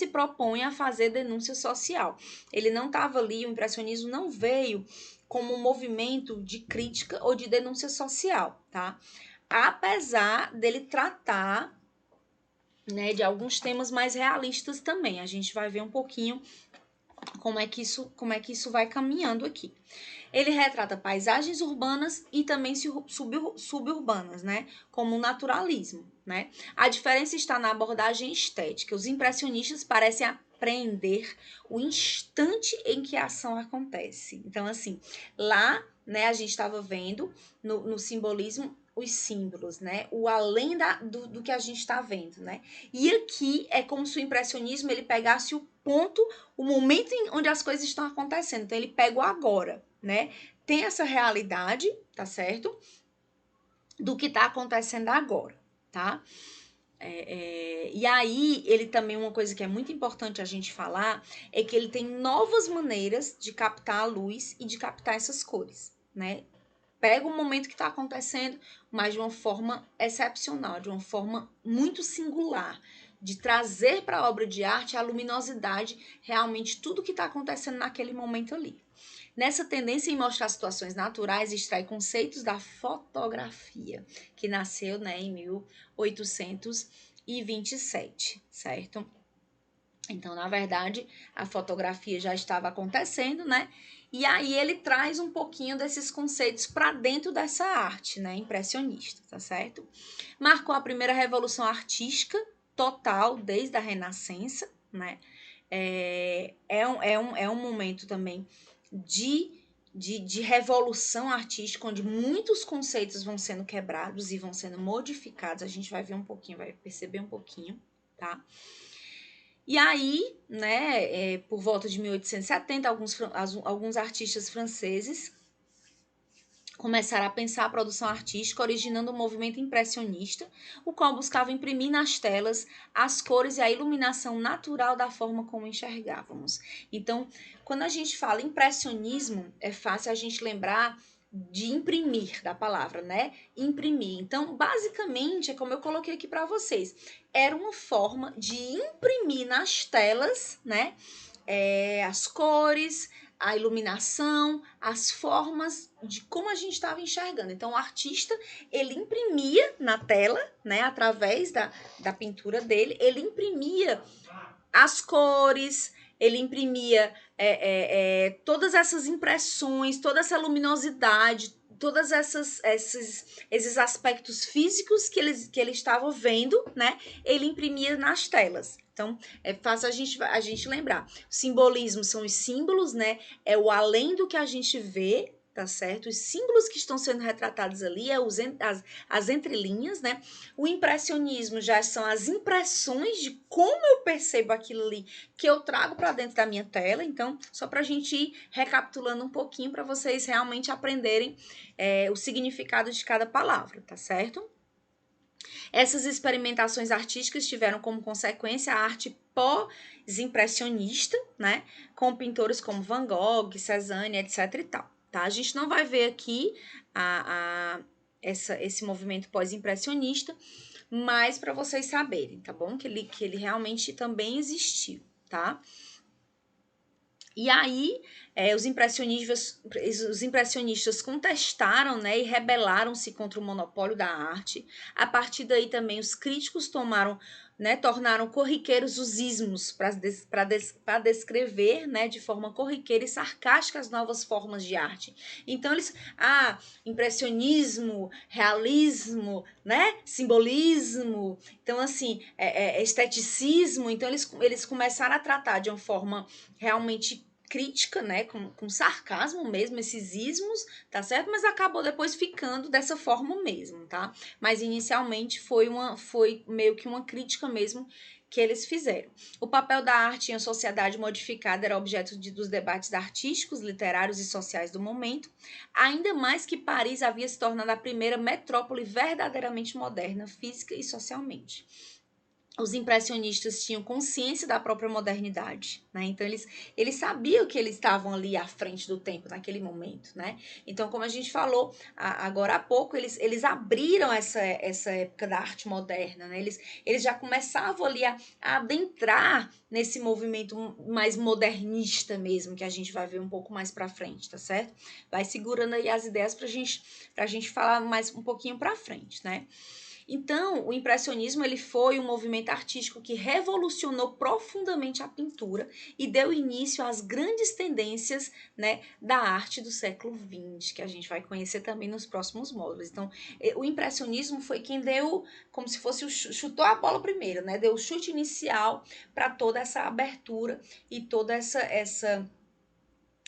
propõe a fazer denúncia social. Ele não estava ali, o impressionismo não veio como um movimento de crítica ou de denúncia social, tá? Apesar dele tratar, né, de alguns temas mais realistas também. A gente vai ver um pouquinho como é que isso vai caminhando aqui. Ele retrata paisagens urbanas e também suburbanas, né? Como o naturalismo, né? A diferença está na abordagem estética. Os impressionistas parecem apreender o instante em que a ação acontece. Então, assim, lá, né, a gente estava vendo no simbolismo os símbolos, né? O além do que a gente está vendo, né? E aqui é como se o impressionismo ele pegasse o ponto, o momento onde as coisas estão acontecendo. Então, ele pega o agora, né? Tem essa realidade, tá certo? Do que está acontecendo agora, tá? E aí, ele também, uma coisa que é muito importante a gente falar, é que ele tem novas maneiras de captar a luz e de captar essas cores, né? Pega o momento que está acontecendo, mas de uma forma excepcional, de uma forma muito singular, de trazer para a obra de arte a luminosidade, realmente tudo que está acontecendo naquele momento ali. Nessa tendência em mostrar situações naturais, extrai conceitos da fotografia, que nasceu, né, em 1827, certo? Então, na verdade, a fotografia já estava acontecendo, né? E aí ele traz um pouquinho desses conceitos para dentro dessa arte, né, impressionista, tá certo? Marcou a primeira revolução artística total desde a Renascença, né? É um momento também de revolução artística, onde muitos conceitos vão sendo quebrados e vão sendo modificados. A gente vai ver um pouquinho, vai perceber um pouquinho, tá? E aí, né, por volta de 1870, alguns artistas franceses começaram a pensar a produção artística, originando um movimento impressionista, o qual buscava imprimir nas telas as cores e a iluminação natural da forma como enxergávamos. Então, quando a gente fala impressionismo, é fácil a gente lembrar de imprimir, da palavra, né? Imprimir. Então, basicamente, é como eu coloquei aqui para vocês, era uma forma de imprimir nas telas, né? As cores, a iluminação, as formas de como a gente estava enxergando. Então, o artista, ele imprimia na tela, né, através da pintura dele, ele imprimia as cores, ele imprimia todas essas impressões, toda essa luminosidade, todos esses aspectos físicos que ele estava vendo, né? Ele imprimia nas telas. Então, é fácil a gente lembrar. Simbolismo são os símbolos, né? É o além do que a gente vê, tá certo? Os símbolos que estão sendo retratados ali, as entrelinhas, né? O impressionismo já são as impressões de como eu percebo aquilo ali que eu trago para dentro da minha tela. Então, só para a gente ir recapitulando um pouquinho para vocês realmente aprenderem o significado de cada palavra, tá certo? Essas experimentações artísticas tiveram como consequência a arte pós-impressionista, né? Com pintores como Van Gogh, Cézanne, etc e tal, tá? A gente não vai ver aqui esse movimento pós-impressionista, mas para vocês saberem, tá bom? Que ele realmente também existiu, tá? E aí, os impressionistas contestaram, né, e rebelaram-se contra o monopólio da arte. A partir daí também os críticos tornaram corriqueiros os ismos para descrever, né, de forma corriqueira e sarcástica as novas formas de arte. Então impressionismo, realismo, né, simbolismo, então assim, esteticismo. Então eles começaram a tratar de uma forma realmente crítica, né, com sarcasmo mesmo, esses ismos, tá certo? Mas acabou depois ficando dessa forma mesmo, tá? Mas inicialmente foi meio que uma crítica mesmo que eles fizeram. O papel da arte em uma sociedade modificada era objeto dos debates artísticos, literários e sociais do momento, ainda mais que Paris havia se tornado a primeira metrópole verdadeiramente moderna, física e socialmente. Os impressionistas tinham consciência da própria modernidade, né? Então eles sabiam que eles estavam ali à frente do tempo naquele momento, né? Então, como a gente falou agora há pouco, eles abriram essa época da arte moderna, né? Eles já começavam ali a adentrar nesse movimento mais modernista mesmo, que a gente vai ver um pouco mais para frente, tá certo? Vai segurando aí as ideias pra gente falar mais um pouquinho para frente, né? Então, o impressionismo ele foi um movimento artístico que revolucionou profundamente a pintura e deu início às grandes tendências, né, da arte do século XX, que a gente vai conhecer também nos próximos módulos. Então, o impressionismo foi quem deu, como se fosse, chutou a bola primeiro, né, deu o chute inicial para toda essa abertura e toda essa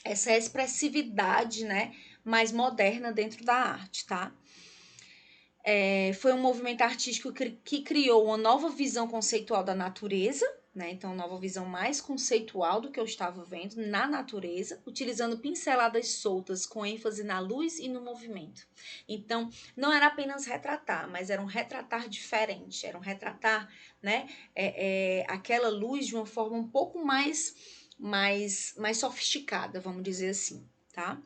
expressividade, né, mais moderna dentro da arte, tá? Foi um movimento artístico que criou uma nova visão conceitual da natureza, né? Então, uma nova visão mais conceitual do que eu estava vendo na natureza, utilizando pinceladas soltas com ênfase na luz e no movimento. Então, não era apenas retratar, mas era um retratar diferente, era um retratar, né, aquela luz de uma forma um pouco mais sofisticada, vamos dizer assim, tá?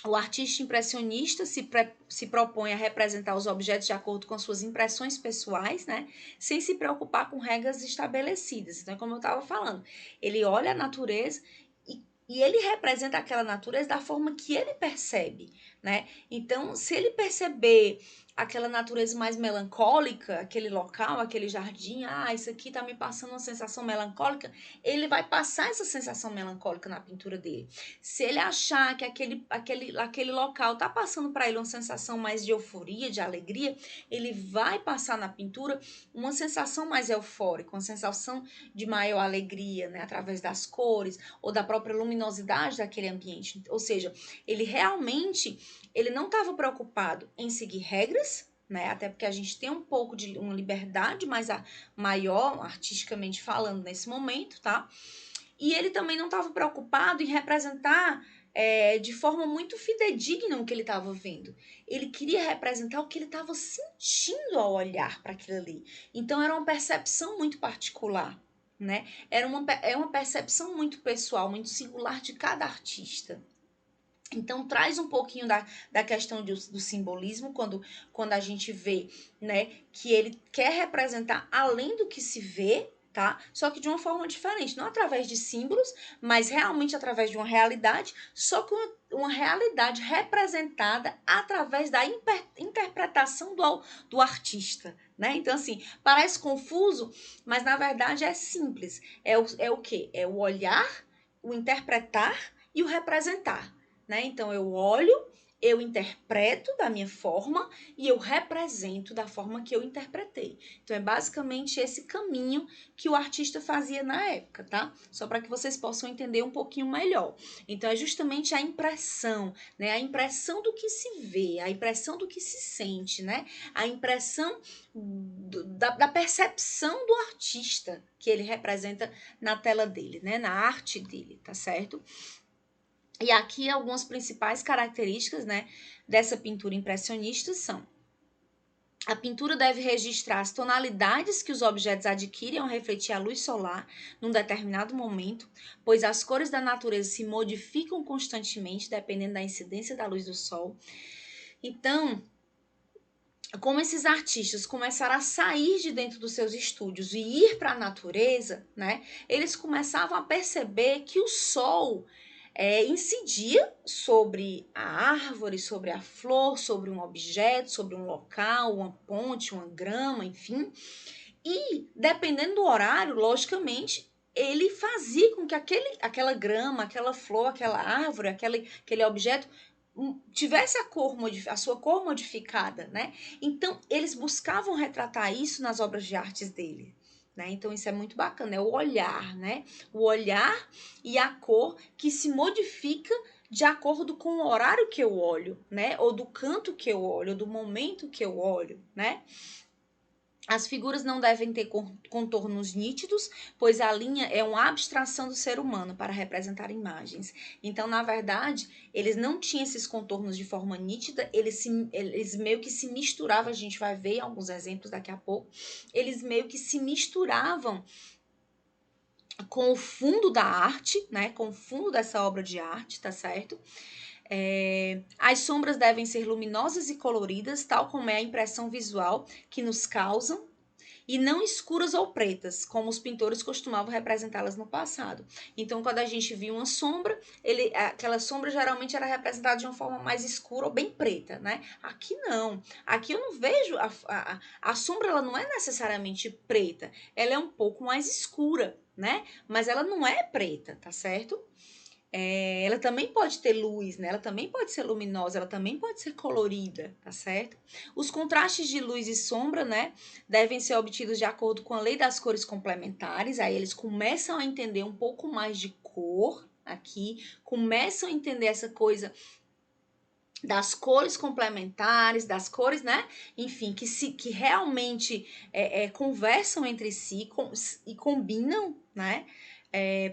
O artista impressionista se propõe a representar os objetos de acordo com suas impressões pessoais, né? Sem se preocupar com regras estabelecidas. Então, como eu estava falando, ele olha a natureza e ele representa aquela natureza da forma que ele percebe, né? Então, se ele perceber aquela natureza mais melancólica, aquele local, aquele jardim, isso aqui tá me passando uma sensação melancólica, ele vai passar essa sensação melancólica na pintura dele. Se ele achar que aquele local tá passando para ele uma sensação mais de euforia, de alegria, ele vai passar na pintura uma sensação mais eufórica, uma sensação de maior alegria, né, através das cores ou da própria luminosidade daquele ambiente. Ou seja, ele não estava preocupado em seguir regras, né? Até porque a gente tem um pouco de uma liberdade maior, artisticamente falando, nesse momento, tá? E ele também não estava preocupado em representar de forma muito fidedigna o que ele estava vendo. Ele queria representar o que ele estava sentindo ao olhar para aquilo ali. Então era uma percepção muito particular, né? É uma percepção muito pessoal, muito singular de cada artista. Então, traz um pouquinho da questão do simbolismo, quando a gente vê, né, que ele quer representar além do que se vê, tá? Só que de uma forma diferente, não através de símbolos, mas realmente através de uma realidade, só que uma realidade representada através da interpretação do artista, né? Então, assim, parece confuso, mas na verdade é simples. É o quê? É o olhar, o interpretar e o representar. Né? Então, eu olho, eu interpreto da minha forma e eu represento da forma que eu interpretei. Então, é basicamente esse caminho que o artista fazia na época, tá? Só para que vocês possam entender um pouquinho melhor. Então, é justamente a impressão, né? A impressão do que se vê, a impressão do que se sente, né? A impressão da percepção do artista que ele representa na tela dele, né? Na arte dele, tá certo? E aqui algumas principais características, né, dessa pintura impressionista são: a pintura deve registrar as tonalidades que os objetos adquirem ao refletir a luz solar num determinado momento, pois as cores da natureza se modificam constantemente dependendo da incidência da luz do sol. Então, como esses artistas começaram a sair de dentro dos seus estúdios e ir para a natureza, né, eles começavam a perceber que o sol incidia sobre a árvore, sobre a flor, sobre um objeto, sobre um local, uma ponte, uma grama, enfim. E, dependendo do horário, logicamente, ele fazia com que aquela grama, aquela flor, aquela árvore, aquele objeto tivesse a sua cor modificada, né? Então, eles buscavam retratar isso nas obras de artes dele. Né? Então, isso é muito bacana, é o olhar, né? O olhar e a cor que se modifica de acordo com o horário que eu olho, né? Ou do canto que eu olho, ou do momento que eu olho, né? As figuras não devem ter contornos nítidos, pois a linha é uma abstração do ser humano para representar imagens. Então, na verdade, eles não tinham esses contornos de forma nítida, eles meio que se misturavam, a gente vai ver alguns exemplos daqui a pouco, eles meio que se misturavam com o fundo da arte, né? Com o fundo dessa obra de arte, tá certo? As sombras devem ser luminosas e coloridas, tal como é a impressão visual que nos causam, e não escuras ou pretas, como os pintores costumavam representá-las no passado. Então, quando a gente via uma sombra, aquela sombra geralmente era representada de uma forma mais escura ou bem preta, né? Aqui não. Aqui eu não vejo a sombra, ela não é necessariamente preta, ela é um pouco mais escura, né? Mas ela não é preta, tá certo? Ela também pode ter luz, né? Ela também pode ser luminosa, ela também pode ser colorida, tá certo? Os contrastes de luz e sombra, né, devem ser obtidos de acordo com a lei das cores complementares. Aí eles começam a entender um pouco mais de cor aqui, começam a entender essa coisa das cores complementares, das cores, né? Enfim, que realmente conversam entre si e combinam, né?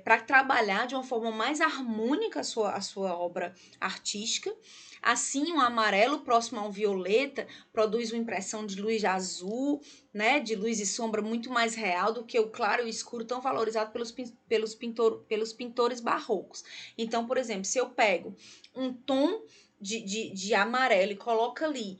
Para trabalhar de uma forma mais harmônica a sua obra artística. Assim, um amarelo próximo a um violeta produz uma impressão de luz azul, né? De luz e sombra muito mais real do que o claro e o escuro tão valorizado pelos pintores barrocos. Então, por exemplo, se eu pego um tom de amarelo e coloca ali.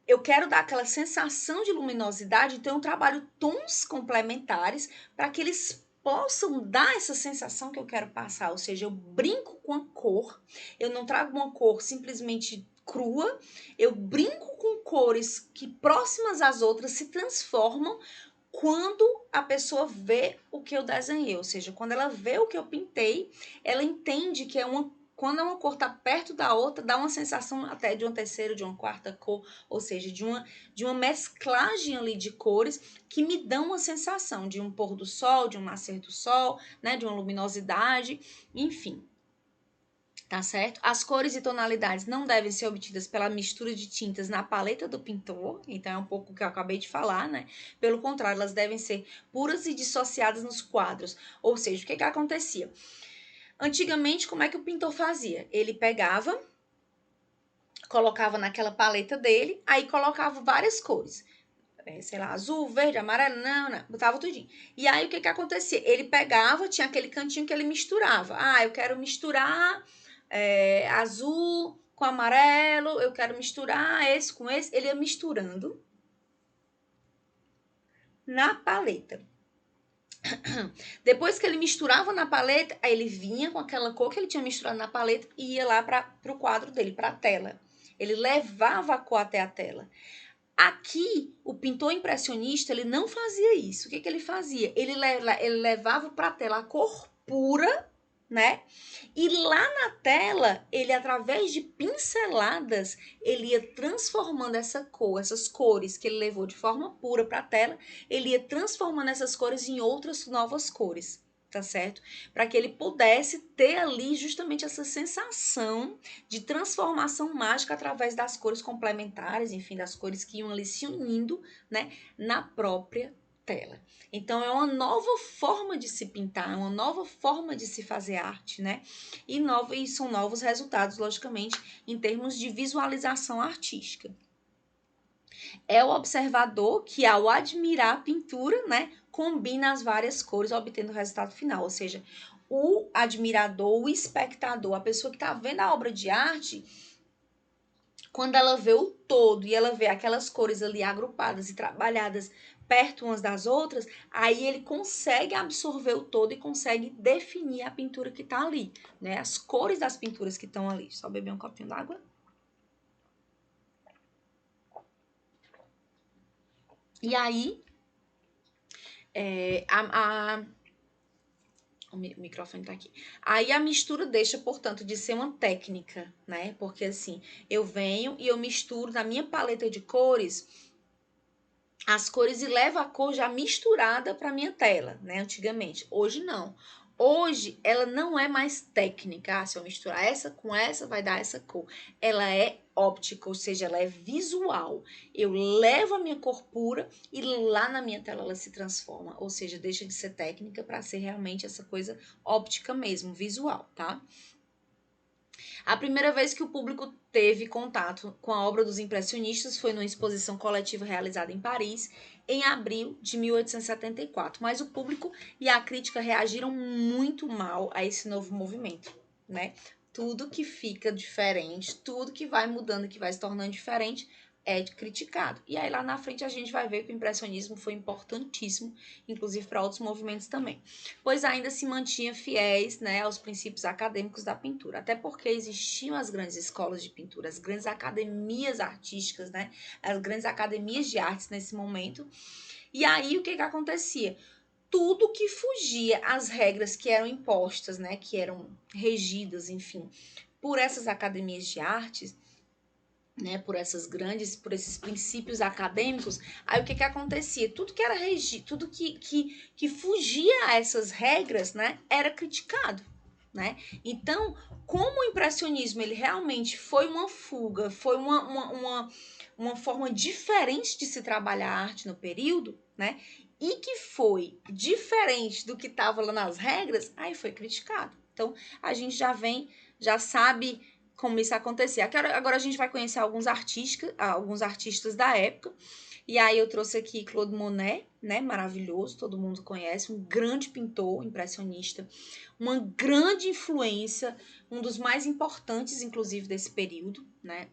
Eu quero dar aquela sensação de luminosidade, então eu trabalho tons complementares para que eles possam dar essa sensação que eu quero passar. Ou seja, eu brinco com a cor, eu não trago uma cor simplesmente crua, eu brinco com cores que próximas às outras se transformam quando a pessoa vê o que eu desenhei, ou seja, quando ela vê o que eu pintei, ela entende que quando uma cor está perto da outra, dá uma sensação até de uma terceira, de uma quarta cor, ou seja, de uma mesclagem ali de cores que me dão uma sensação de um pôr do sol, de um nascer do sol, né, de uma luminosidade, enfim. Tá certo? As cores e tonalidades não devem ser obtidas pela mistura de tintas na paleta do pintor, então é um pouco o que eu acabei de falar, né? Pelo contrário, elas devem ser puras e dissociadas nos quadros. Ou seja, o que acontecia? Antigamente, como é que o pintor fazia? Ele pegava, colocava naquela paleta dele, aí colocava várias cores. Sei lá, azul, verde, amarelo, não, botava tudinho. E aí, o que acontecia? Ele pegava, tinha aquele cantinho que ele misturava. Ah, eu quero misturar azul com amarelo, eu quero misturar esse com esse. Ele ia misturando na paleta. Depois que ele misturava na paleta, aí ele vinha com aquela cor que ele tinha misturado na paleta e ia lá para o quadro dele, para a tela. Ele levava a cor até a tela. Aqui, o pintor impressionista, ele não fazia isso. O que ele fazia? Ele levava para a tela a cor pura, né? E lá na tela, ele, através de pinceladas, ele ia transformando essa cor, essas cores que ele levou de forma pura para a tela, ele ia transformando essas cores em outras novas cores, tá certo? Para que ele pudesse ter ali justamente essa sensação de transformação mágica através das cores complementares, enfim, das cores que iam ali se unindo, né, na própria tela. Então é uma nova forma de se pintar, é uma nova forma de se fazer arte, né? E são novos resultados, logicamente, em termos de visualização artística. É o observador que, ao admirar a pintura, né, combina as várias cores, obtendo o resultado final. Ou seja, o admirador, o espectador, a pessoa que está vendo a obra de arte, quando ela vê o todo e ela vê aquelas cores ali agrupadas e trabalhadas perto umas das outras, aí ele consegue absorver o todo e consegue definir a pintura que está ali, né? As cores das pinturas que estão ali. Só beber um copinho d'água. E aí, o microfone tá aqui. Aí a mistura deixa, portanto, de ser uma técnica, né? Porque assim, eu venho e eu misturo na minha paleta de cores as cores e levo a cor já misturada para minha tela, né? Antigamente. Hoje não. Hoje ela não é mais técnica. Ah, se eu misturar essa com essa, vai dar essa cor. Ela é óptica, ou seja, ela é visual. Eu levo a minha cor pura e lá na minha tela ela se transforma. Ou seja, deixa de ser técnica para ser realmente essa coisa óptica mesmo, visual, tá? A primeira vez que o público teve contato com a obra dos impressionistas foi numa exposição coletiva realizada em Paris, em abril de 1874. Mas o público e a crítica reagiram muito mal a esse novo movimento, né? Tudo que fica diferente, tudo que vai mudando, que vai se tornando diferente, é criticado. E aí lá na frente a gente vai ver que o impressionismo foi importantíssimo, inclusive para outros movimentos também, pois ainda se mantinha fiéis, né, aos princípios acadêmicos da pintura, até porque existiam as grandes escolas de pintura, as grandes academias artísticas, né, as grandes academias de artes nesse momento. E aí o que acontecia? Tudo que fugia às regras que eram impostas, né, que eram regidas, enfim, por essas academias de artes, né, por esses princípios acadêmicos, aí o que acontecia? Tudo que era regido, tudo que fugia a essas regras, né, era criticado, né? Então, como o impressionismo ele realmente foi uma fuga, foi uma forma diferente de se trabalhar a arte no período, né? E que foi diferente do que estava lá nas regras, aí foi criticado. Então, a gente já sabe como isso acontecia. Agora a gente vai conhecer alguns artistas da época. E aí eu trouxe aqui Claude Monet, né? Maravilhoso, todo mundo conhece, um grande pintor impressionista, uma grande influência, um dos mais importantes, inclusive, desse período, né?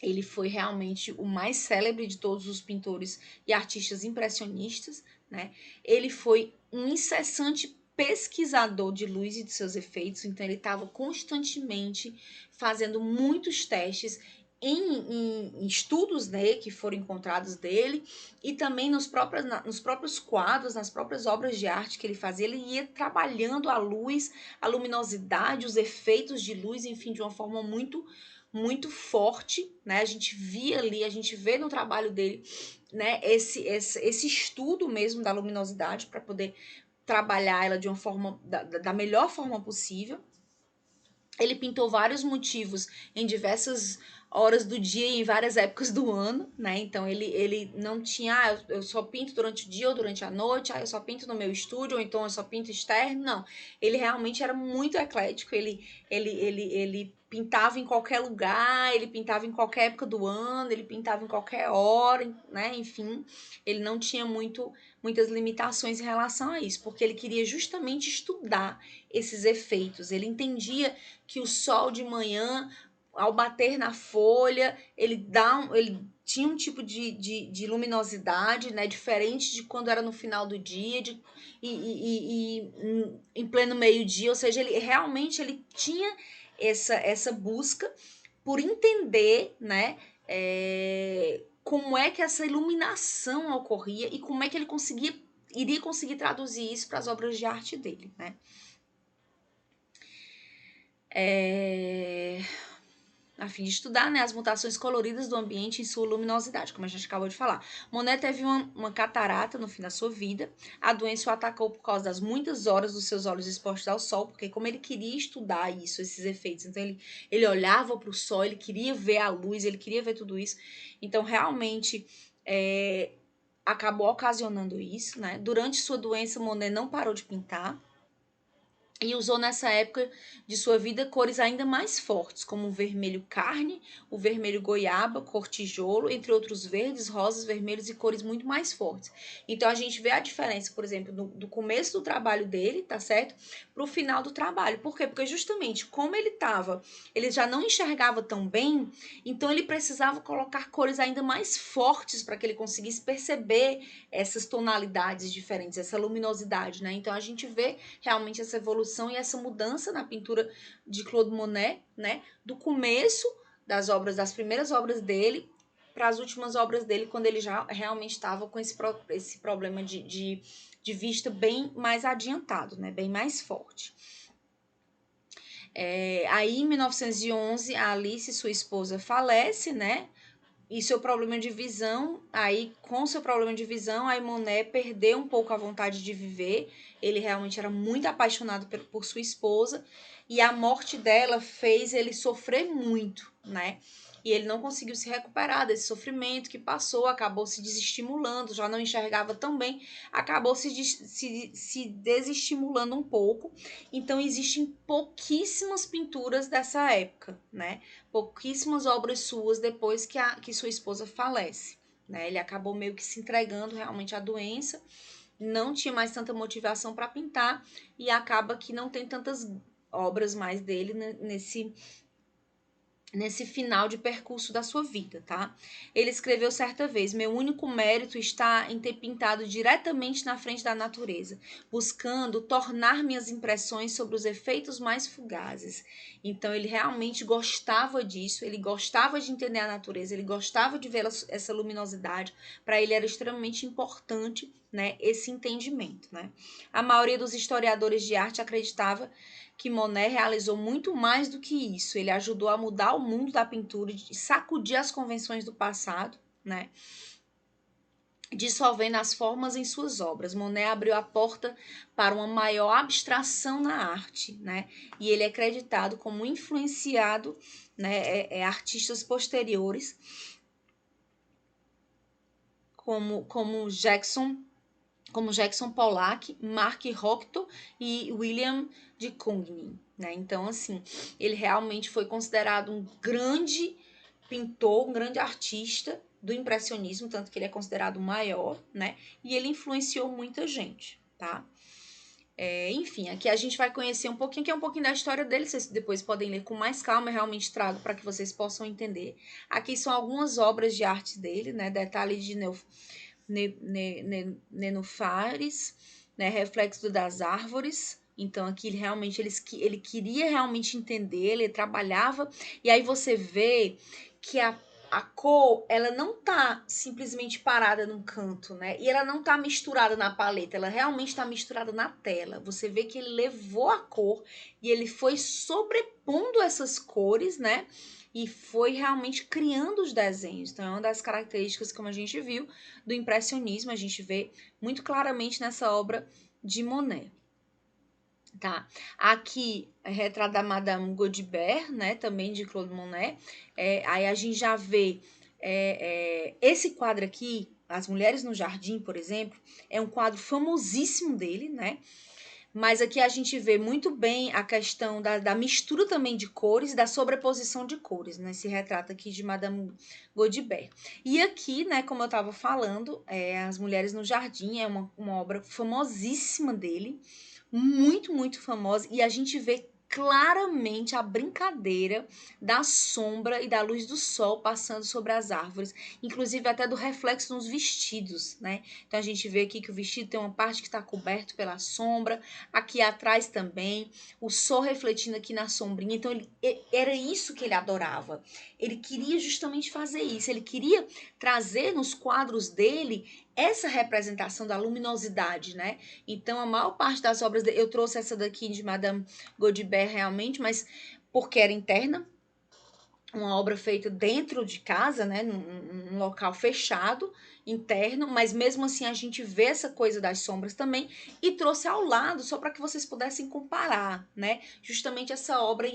Ele foi realmente o mais célebre de todos os pintores e artistas impressionistas, né? Ele foi um incessante pesquisador de luz e de seus efeitos, então ele estava constantemente fazendo muitos testes em estudos, né, que foram encontrados dele, e também nos próprios quadros, nas próprias obras de arte que ele fazia, ele ia trabalhando a luz, a luminosidade, os efeitos de luz, enfim, de uma forma muito forte, né? A gente via ali, a gente vê no trabalho dele, né, esse estudo mesmo da luminosidade para poder trabalhar ela de uma forma da melhor forma possível. Ele pintou vários motivos em diversas horas do dia e em várias épocas do ano, né? Então ele não tinha, eu só pinto durante o dia ou durante a noite, eu só pinto no meu estúdio, ou então eu só pinto externo. Não, ele realmente era muito eclético, ele pintava em qualquer lugar, ele pintava em qualquer época do ano, ele pintava em qualquer hora, né? Enfim, ele não tinha muitas limitações em relação a isso, porque ele queria justamente estudar esses efeitos. Ele entendia que o sol de manhã, ao bater na folha, ele tinha um tipo de luminosidade, né, diferente de quando era no final do dia, em pleno meio-dia, ou seja, ele tinha essa busca por entender, né, como é que essa iluminação ocorria e como é que ele iria conseguir traduzir isso para as obras de arte dele, né? A fim de estudar, né, as mutações coloridas do ambiente em sua luminosidade, como a gente acabou de falar. Monet teve uma catarata no fim da sua vida. A doença o atacou por causa das muitas horas dos seus olhos expostos ao sol, porque como ele queria estudar isso, esses efeitos, então ele olhava para o sol, ele queria ver a luz, ele queria ver tudo isso. Então, realmente, acabou ocasionando isso, né? Durante sua doença, Monet não parou de pintar. E usou nessa época de sua vida cores ainda mais fortes, como o vermelho carne, o vermelho goiaba, cor tijolo, entre outros verdes, rosas, vermelhos e cores muito mais fortes. Então a gente vê a diferença, por exemplo, do começo do trabalho dele, tá certo? Para o final do trabalho. Por quê? Porque justamente como ele já não enxergava tão bem, então ele precisava colocar cores ainda mais fortes para que ele conseguisse perceber essas tonalidades diferentes, essa luminosidade, né? Então a gente vê realmente essa evolução e essa mudança na pintura de Claude Monet, né? Do começo das primeiras obras dele para as últimas obras dele, quando ele já realmente estava com esse problema de vista bem mais adiantado, né? Bem mais forte. Aí, em 1911, a Alice, sua esposa, falece, né? E seu problema de visão, aí com seu problema de visão, a Monet perdeu um pouco a vontade de viver. Ele realmente era muito apaixonado por sua esposa e a morte dela fez ele sofrer muito, né? E ele não conseguiu se recuperar desse sofrimento que passou, acabou se desestimulando, já não enxergava tão bem, acabou se desestimulando um pouco. Então, existem pouquíssimas pinturas dessa época, né? Pouquíssimas obras suas depois que sua esposa falece, né? Ele acabou meio que se entregando realmente à doença, não tinha mais tanta motivação para pintar e acaba que não tem tantas obras mais dele nesse final de percurso da sua vida, tá? Ele escreveu certa vez: meu único mérito está em ter pintado diretamente na frente da natureza, buscando tornar minhas impressões sobre os efeitos mais fugazes. Então ele realmente gostava disso, ele gostava de entender a natureza, ele gostava de ver essa luminosidade. Para ele era extremamente importante, né, esse entendimento, né? A maioria dos historiadores de arte acreditava que Monet realizou muito mais do que isso. Ele ajudou a mudar o mundo da pintura e sacudir as convenções do passado, né? dissolvendo as formas em suas obras. Monet abriu a porta para uma maior abstração na arte, né? E ele é creditado como influenciado, né, artistas posteriores, como Jackson Pollock, Mark Rothko e William de Kooning, né? Então, assim, ele realmente foi considerado um grande pintor, um grande artista do impressionismo, tanto que ele é considerado o maior, né? E ele influenciou muita gente, tá? Enfim, aqui a gente vai conhecer um pouquinho, que é um pouquinho da história dele, vocês depois podem ler com mais calma, eu realmente trago para que vocês possam entender. Aqui são algumas obras de arte dele, né? Detalhes de nenúfares, né? Reflexo das árvores. Então, aqui realmente ele queria realmente entender, ele trabalhava, e aí você vê que a cor, ela não tá simplesmente parada num canto, né? E ela não tá misturada na paleta, ela realmente tá misturada na tela. Você vê que ele levou a cor e ele foi sobrepondo essas cores, né? E foi realmente criando os desenhos. Então, é uma das características, como a gente viu, do impressionismo, a gente vê muito claramente nessa obra de Monet. Tá? Aqui é retrato da Madame Gaudibert, né? Também de Claude Monet. Aí a gente já vê esse quadro aqui, As Mulheres no Jardim, por exemplo, é um quadro famosíssimo dele, né? Mas aqui a gente vê muito bem a questão da mistura também de cores, da sobreposição de cores, né? Esse retrato aqui de Madame Gaudibert. E aqui, né, como eu estava falando, As Mulheres no Jardim é uma obra famosíssima dele, muito, muito famosa, e a gente vê claramente a brincadeira da sombra e da luz do sol passando sobre as árvores, inclusive até do reflexo nos vestidos, né? Então a gente vê aqui que o vestido tem uma parte que está coberto pela sombra, aqui atrás também, o sol refletindo aqui na sombrinha. Então era isso que ele adorava. Ele queria justamente fazer isso, ele queria trazer nos quadros dele essa representação da luminosidade, né? Então, a maior parte das obras, eu trouxe essa daqui de Madame Gaudibert realmente, mas porque era interna, uma obra feita dentro de casa, né, num local fechado, interno, mas mesmo assim a gente vê essa coisa das sombras também, e trouxe ao lado só para que vocês pudessem comparar, né, justamente essa obra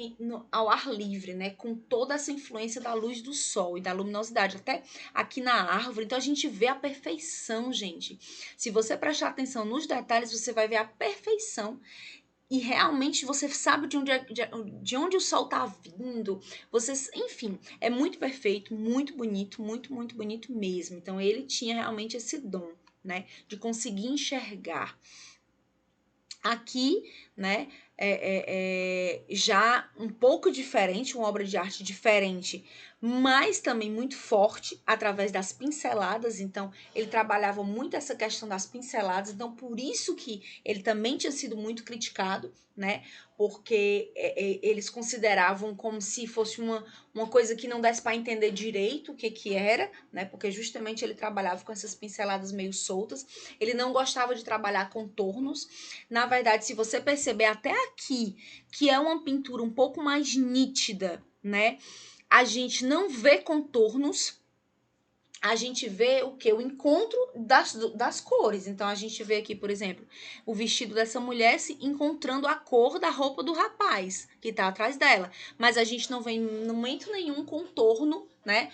ao ar livre, né, com toda essa influência da luz do sol e da luminosidade, até aqui na árvore. Então a gente vê a perfeição, gente. Se você prestar atenção nos detalhes, você vai ver a perfeição. E realmente você sabe de onde o sol tá vindo. Enfim, é muito perfeito, muito bonito, muito, muito bonito mesmo. Então ele tinha realmente esse dom, né, de conseguir enxergar. Aqui, né, já um pouco diferente, uma obra de arte diferente, mas também muito forte através das pinceladas. Então ele trabalhava muito essa questão das pinceladas, então por isso que ele também tinha sido muito criticado, né, porque eles consideravam como se fosse uma coisa que não desse para entender direito o que era, né, porque justamente ele trabalhava com essas pinceladas meio soltas, ele não gostava de trabalhar contornos. Na verdade, se você perceber até aqui, que é uma pintura um pouco mais nítida, né, a gente não vê contornos, a gente vê o que? O encontro das cores. Então, a gente vê aqui, por exemplo, o vestido dessa mulher se encontrando a cor da roupa do rapaz que tá atrás dela. Mas a gente não vê em momento nenhum contorno, né?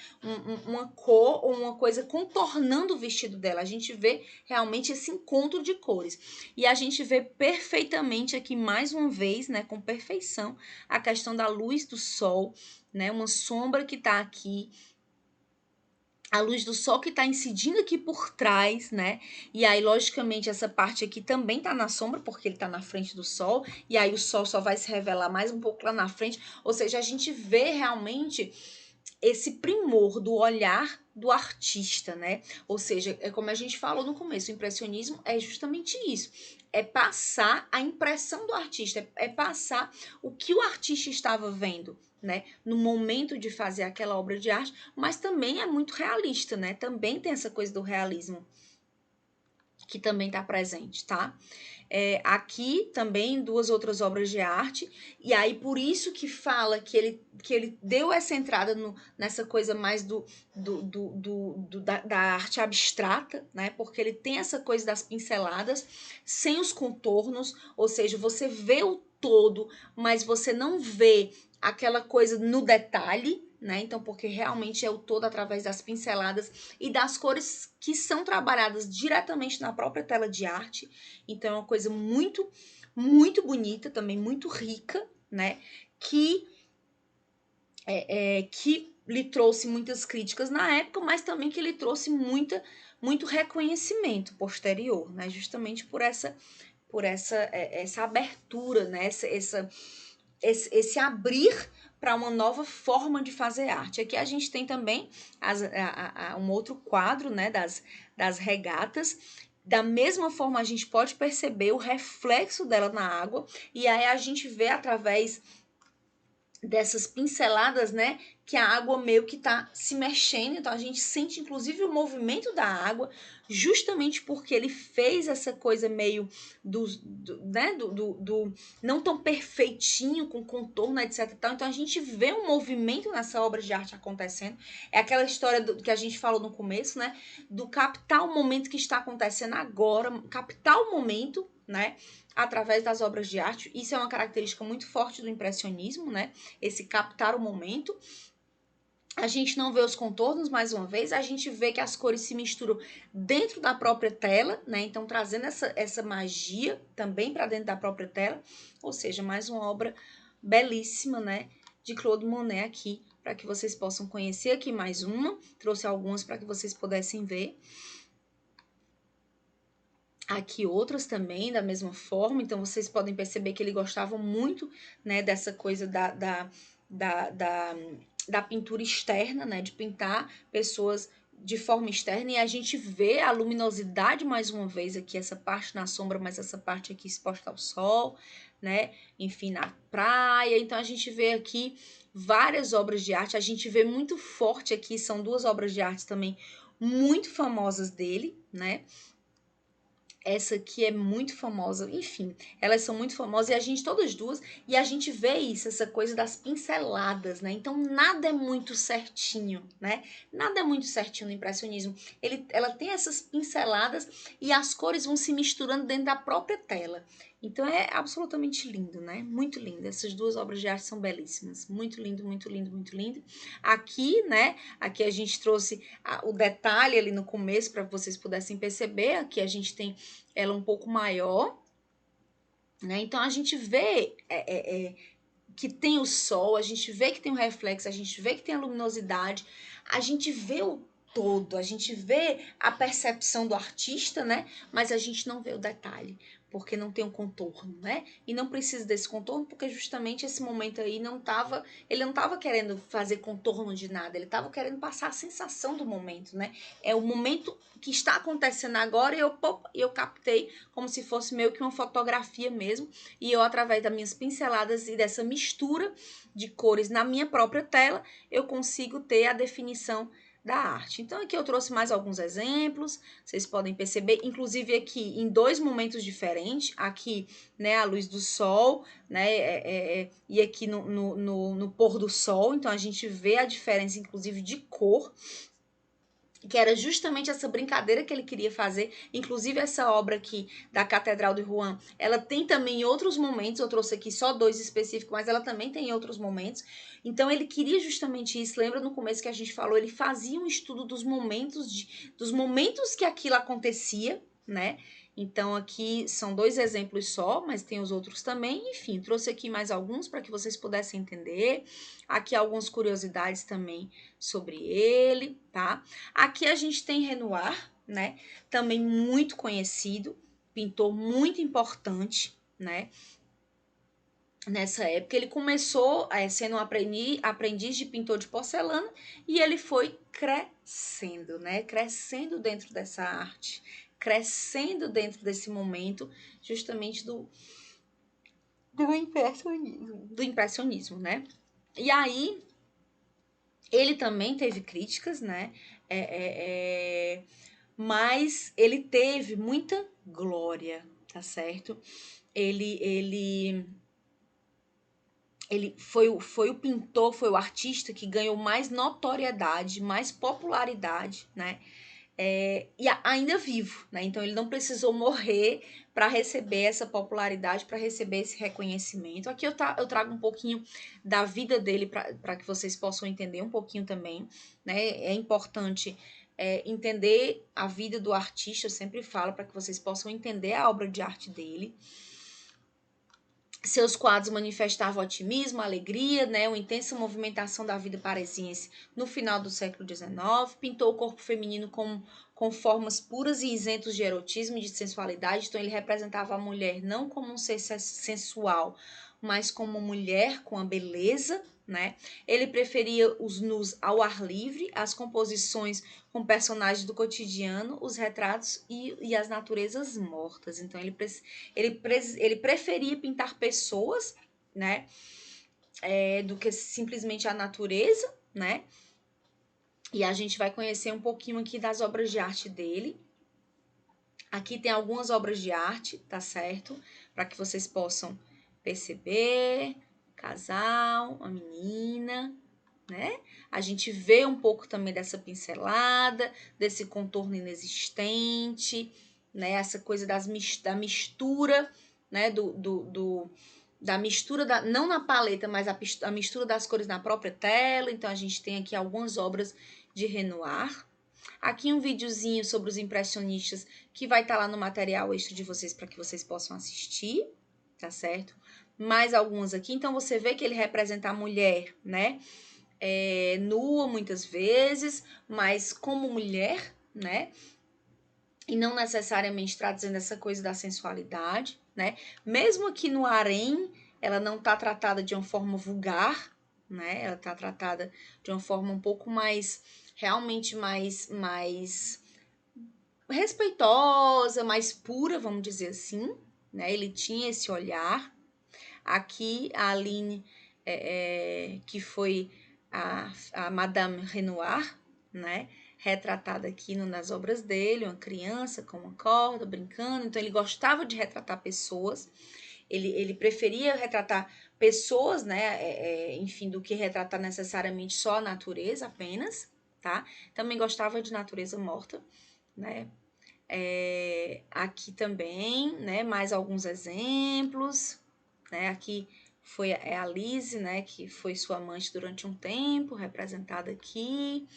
Uma cor ou uma coisa contornando o vestido dela. A gente vê realmente esse encontro de cores. E a gente vê perfeitamente aqui, mais uma vez, né? Com perfeição, a questão da luz do sol, né? Uma sombra que tá aqui, a luz do sol que está incidindo aqui por trás, né? E aí, logicamente, essa parte aqui também tá na sombra, porque ele tá na frente do sol, e aí o sol só vai se revelar mais um pouco lá na frente. Ou seja, a gente vê realmente esse primor do olhar do artista, né? Ou seja, é como a gente falou no começo, o impressionismo é justamente isso. É passar a impressão do artista, é passar o que o artista estava vendo, né, no momento de fazer aquela obra de arte, mas também é muito realista, né? Também tem essa coisa do realismo que também está presente, tá? Aqui também 2 outras obras de arte, e aí por isso que fala que ele deu essa entrada nessa coisa mais da arte abstrata, né? Porque ele tem essa coisa das pinceladas sem os contornos, ou seja, você vê o todo, mas você não vê aquela coisa no detalhe, né? Então, porque realmente é o todo através das pinceladas e das cores que são trabalhadas diretamente na própria tela de arte. Então, é uma coisa muito, muito bonita, também muito rica, né? Que lhe trouxe muitas críticas na época, mas também que lhe trouxe muito reconhecimento posterior, né? Justamente por essa abertura, né? Esse abrir para uma nova forma de fazer arte. Aqui a gente tem também um outro quadro, né, das regatas. Da mesma forma, a gente pode perceber o reflexo dela na água, e aí a gente vê através dessas pinceladas, né, que a água meio que tá se mexendo, então a gente sente inclusive o movimento da água, justamente porque ele fez essa coisa meio do não tão perfeitinho, com contorno, etc e tal. Então a gente vê um movimento nessa obra de arte acontecendo. É aquela história que a gente falou no começo, né, do captar o momento que está acontecendo agora, captar o momento, né, através das obras de arte. Isso é uma característica muito forte do impressionismo, né? Esse captar o momento. A gente não vê os contornos, mais uma vez, a gente vê que as cores se misturam dentro da própria tela, né? Então, trazendo essa magia também para dentro da própria tela. Ou seja, mais uma obra belíssima, né? De Claude Monet aqui, para que vocês possam conhecer. Aqui mais uma, trouxe algumas para que vocês pudessem ver. Aqui outras também, da mesma forma. Então, vocês podem perceber que ele gostava muito, né, dessa coisa da pintura externa, né, de pintar pessoas de forma externa, e a gente vê a luminosidade mais uma vez aqui, essa parte na sombra, mas essa parte aqui exposta ao sol, né, enfim, na praia. Então, a gente vê aqui várias obras de arte, a gente vê muito forte aqui, são 2 obras de arte também muito famosas dele, né, essa aqui é muito famosa, enfim, elas são muito famosas e a gente, todas duas, e a gente vê isso, essa coisa das pinceladas, né? Então nada é muito certinho, né? Nada é muito certinho no impressionismo. Ela tem essas pinceladas e as cores vão se misturando dentro da própria tela. Então é absolutamente lindo, né? Muito lindo. Essas 2 obras de arte são belíssimas. Muito lindo, muito lindo, muito lindo. Aqui, né? Aqui a gente trouxe o detalhe ali no começo para vocês pudessem perceber. Aqui a gente tem ela um pouco maior, né? Então a gente vê que tem o sol, a gente vê que tem o reflexo, a gente vê que tem a luminosidade, a gente vê o todo, a gente vê a percepção do artista, né? Mas a gente não vê o detalhe, porque não tem um contorno, né? E não precisa desse contorno, porque justamente esse momento aí ele não estava querendo fazer contorno de nada, ele estava querendo passar a sensação do momento, né? É o momento que está acontecendo agora e eu captei como se fosse meio que uma fotografia mesmo, e eu, através das minhas pinceladas e dessa mistura de cores na minha própria tela, eu consigo ter a definição da arte. Então, aqui eu trouxe mais alguns exemplos, vocês podem perceber, inclusive aqui em 2 momentos diferentes, aqui, né, a luz do sol, né, e aqui no pôr do sol, então a gente vê a diferença, inclusive, de cor, que era justamente essa brincadeira que ele queria fazer. Inclusive essa obra aqui da Catedral de Rouen, ela tem também outros momentos, eu trouxe aqui só 2 específicos, mas ela também tem outros momentos. Então ele queria justamente isso. Lembra no começo que a gente falou, ele fazia um estudo dos momentos que aquilo acontecia, né? Então aqui são 2 exemplos só, mas tem os outros também. Enfim, trouxe aqui mais alguns para que vocês pudessem entender. Aqui algumas curiosidades também sobre ele, tá? Aqui a gente tem Renoir, né? Também muito conhecido, pintor muito importante, né? Nessa época ele começou sendo um aprendiz de pintor de porcelana e ele foi crescendo, né? Crescendo dentro dessa arte, crescendo dentro desse momento, justamente do impressionismo, né? E aí ele também teve críticas, né? mas ele teve muita glória, tá certo? Ele foi o pintor, foi o artista que ganhou mais notoriedade, mais popularidade, né? E ainda vivo, né? Então ele não precisou morrer para receber essa popularidade, para receber esse reconhecimento. Aqui eu trago um pouquinho da vida dele para que vocês possam entender um pouquinho também, né? É importante entender a vida do artista, eu sempre falo, para que vocês possam entender a obra de arte dele. Seus quadros manifestavam otimismo, alegria, né, uma intensa movimentação da vida parisiense no final do século XIX. Pintou o corpo feminino com formas puras e isentos de erotismo e de sensualidade. Então, ele representava a mulher não como um ser sensual, mas como mulher com a beleza, né? Ele preferia os nus ao ar livre, as composições com personagens do cotidiano, os retratos e as naturezas mortas. Então, ele preferia pintar pessoas, né? Do que simplesmente a natureza, né? E a gente vai conhecer um pouquinho aqui das obras de arte dele. Aqui tem algumas obras de arte, tá certo? Para que vocês possam perceber. Casal, uma menina, né? A gente vê um pouco também dessa pincelada, desse contorno inexistente, né? Essa coisa da mistura, né? Da mistura, não na paleta, mas a mistura das cores na própria tela. Então, a gente tem aqui algumas obras de Renoir. Aqui um videozinho sobre os impressionistas que vai estar lá no material extra de vocês para que vocês possam assistir, tá certo? Mais algumas aqui. Então, você vê que ele representa a mulher, né? Nua muitas vezes, mas como mulher, né? E não necessariamente trazendo essa coisa da sensualidade, né? Mesmo aqui no harém, ela não tá tratada de uma forma vulgar, né? Ela tá tratada de uma forma um pouco mais, realmente mais respeitosa, mais pura, vamos dizer assim, né? Ele tinha esse olhar. Aqui a Aline, que foi a Madame Renoir, né? Retratada aqui nas obras dele, uma criança com uma corda, brincando. Então, ele gostava de retratar pessoas. Ele preferia retratar pessoas, né? Enfim, do que retratar necessariamente só a natureza apenas, tá? Também gostava de natureza morta, né? Aqui também, né? Mais alguns exemplos, né? Aqui foi a Lise, né? Que foi sua amante durante um tempo, representada aqui,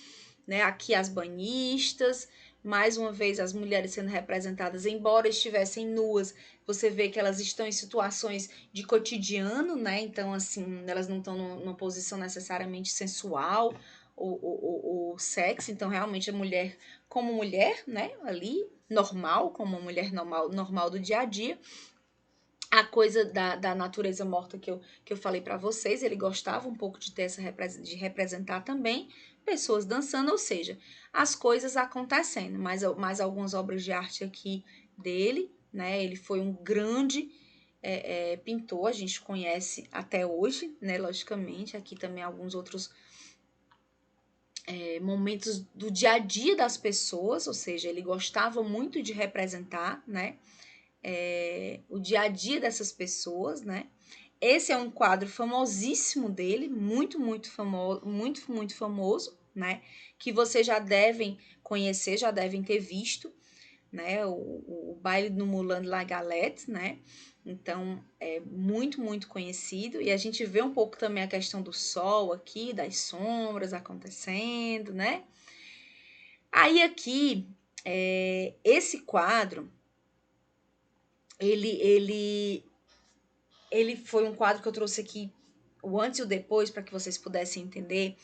né? Aqui as banhistas, mais uma vez as mulheres sendo representadas, embora estivessem nuas, você vê que elas estão em situações de cotidiano, né? Então, assim, elas não estão numa posição necessariamente sensual ou sexy, então realmente a mulher como mulher, né? Ali, normal, como uma mulher normal do dia a dia. A coisa da natureza morta que eu falei para vocês, ele gostava um pouco de ter de representar também pessoas dançando, ou seja, as coisas acontecendo. Mais algumas obras de arte aqui dele, né? Ele foi um grande pintor, a gente conhece até hoje, né? Logicamente, aqui também alguns outros momentos do dia a dia das pessoas, ou seja, ele gostava muito de representar, né? O dia a dia dessas pessoas, né? Esse é um quadro famosíssimo dele, muito famoso, muito famoso, né? Que vocês já devem conhecer, já devem ter visto, né? O baile do Moulin de la Galette, né? Então, é muito conhecido. E a gente vê um pouco também a questão do sol aqui, das sombras acontecendo, né? Aí aqui, esse quadro, ele foi um quadro que eu trouxe aqui, o antes e o depois, para que vocês pudessem entender.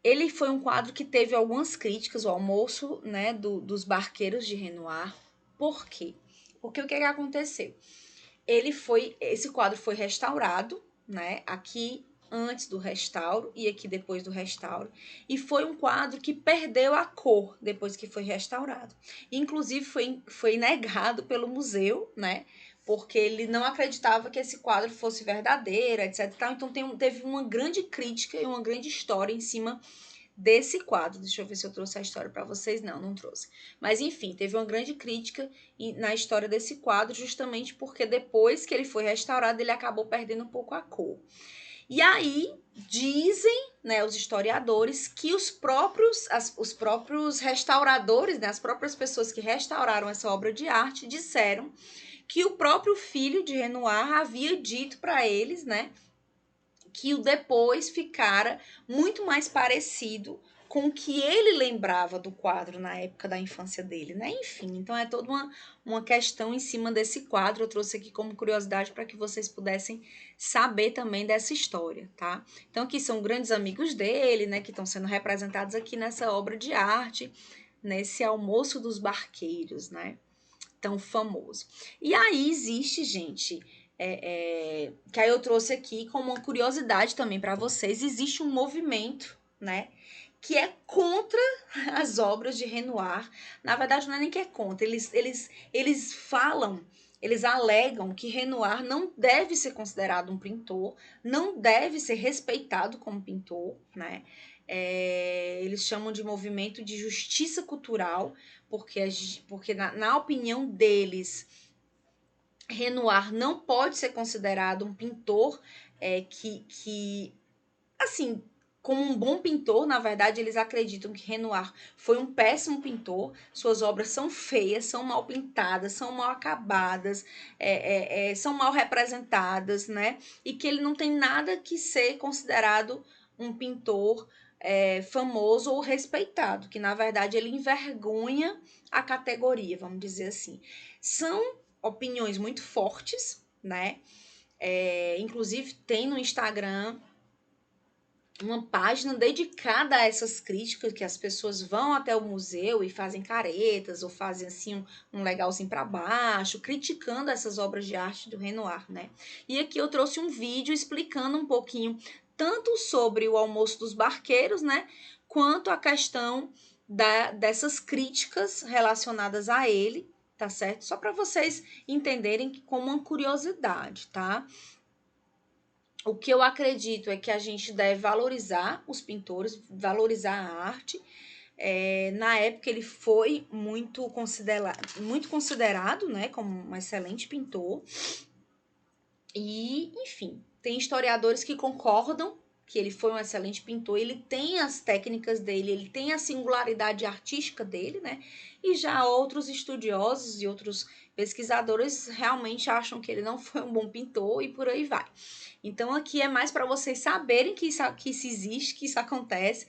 Ele foi um quadro que teve algumas críticas, o almoço, né, dos barqueiros de Renoir. Por quê? Porque o que aconteceu? Esse quadro foi restaurado, né, aqui antes do restauro e aqui depois do restauro. E foi um quadro que perdeu a cor depois que foi restaurado. Inclusive foi negado pelo museu, né, porque ele não acreditava que esse quadro fosse verdadeiro, etc. Então teve uma grande crítica e uma grande história em cima desse quadro. Deixa eu ver se eu trouxe a história para vocês. Não trouxe. Mas enfim, teve uma grande crítica na história desse quadro, justamente porque depois que ele foi restaurado, ele acabou perdendo um pouco a cor. E aí dizem, né, os historiadores, que os próprios restauradores, né, as próprias pessoas que restauraram essa obra de arte, disseram que o próprio filho de Renoir havia dito para eles, né, que o depois ficara muito mais parecido com o que ele lembrava do quadro na época da infância dele, né? Enfim, então é toda uma questão em cima desse quadro. Eu trouxe aqui como curiosidade para que vocês pudessem saber também dessa história, tá? Então, aqui são grandes amigos dele, né? Que estão sendo representados aqui nessa obra de arte, nesse Almoço dos Barqueiros, né? Tão famoso. E aí existe, gente, que aí eu trouxe aqui como uma curiosidade também para vocês, existe um movimento, né, que é contra as obras de Renoir. Na verdade, não é nem que é contra, eles falam, eles alegam que Renoir não deve ser considerado um pintor, não deve ser respeitado como pintor, né? Eles chamam de movimento de justiça cultural, porque na opinião deles, Renoir não pode ser considerado um pintor que, assim, como um bom pintor. Na verdade, eles acreditam que Renoir foi um péssimo pintor, suas obras são feias, são mal pintadas, são mal acabadas, são mal representadas, né? E que ele não tem nada que ser considerado um pintor famoso ou respeitado, que na verdade ele envergonha a categoria, vamos dizer assim. São opiniões muito fortes, né? Inclusive tem no Instagram uma página dedicada a essas críticas, que as pessoas vão até o museu e fazem caretas ou fazem assim um legalzinho para baixo, criticando essas obras de arte do Renoir, né? E aqui eu trouxe um vídeo explicando um pouquinho tanto sobre o Almoço dos Barqueiros, né, quanto a questão dessas críticas relacionadas a ele, tá certo? Só para vocês entenderem como uma curiosidade, tá? O que eu acredito é que a gente deve valorizar os pintores, valorizar a arte. Na época ele foi muito considerado, né, como um excelente pintor. E, enfim, tem historiadores que concordam que ele foi um excelente pintor, ele tem as técnicas dele, ele tem a singularidade artística dele, né? E já outros estudiosos e outros pesquisadores realmente acham que ele não foi um bom pintor e por aí vai. Então aqui é mais para vocês saberem que isso existe, que isso acontece.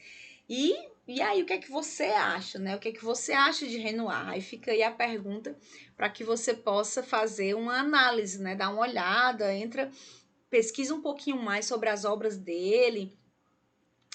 E aí, o que é que você acha, né? O que é que você acha de Renoir? Aí fica aí a pergunta para que você possa fazer uma análise, né? Dar uma olhada, pesquisa um pouquinho mais sobre as obras dele.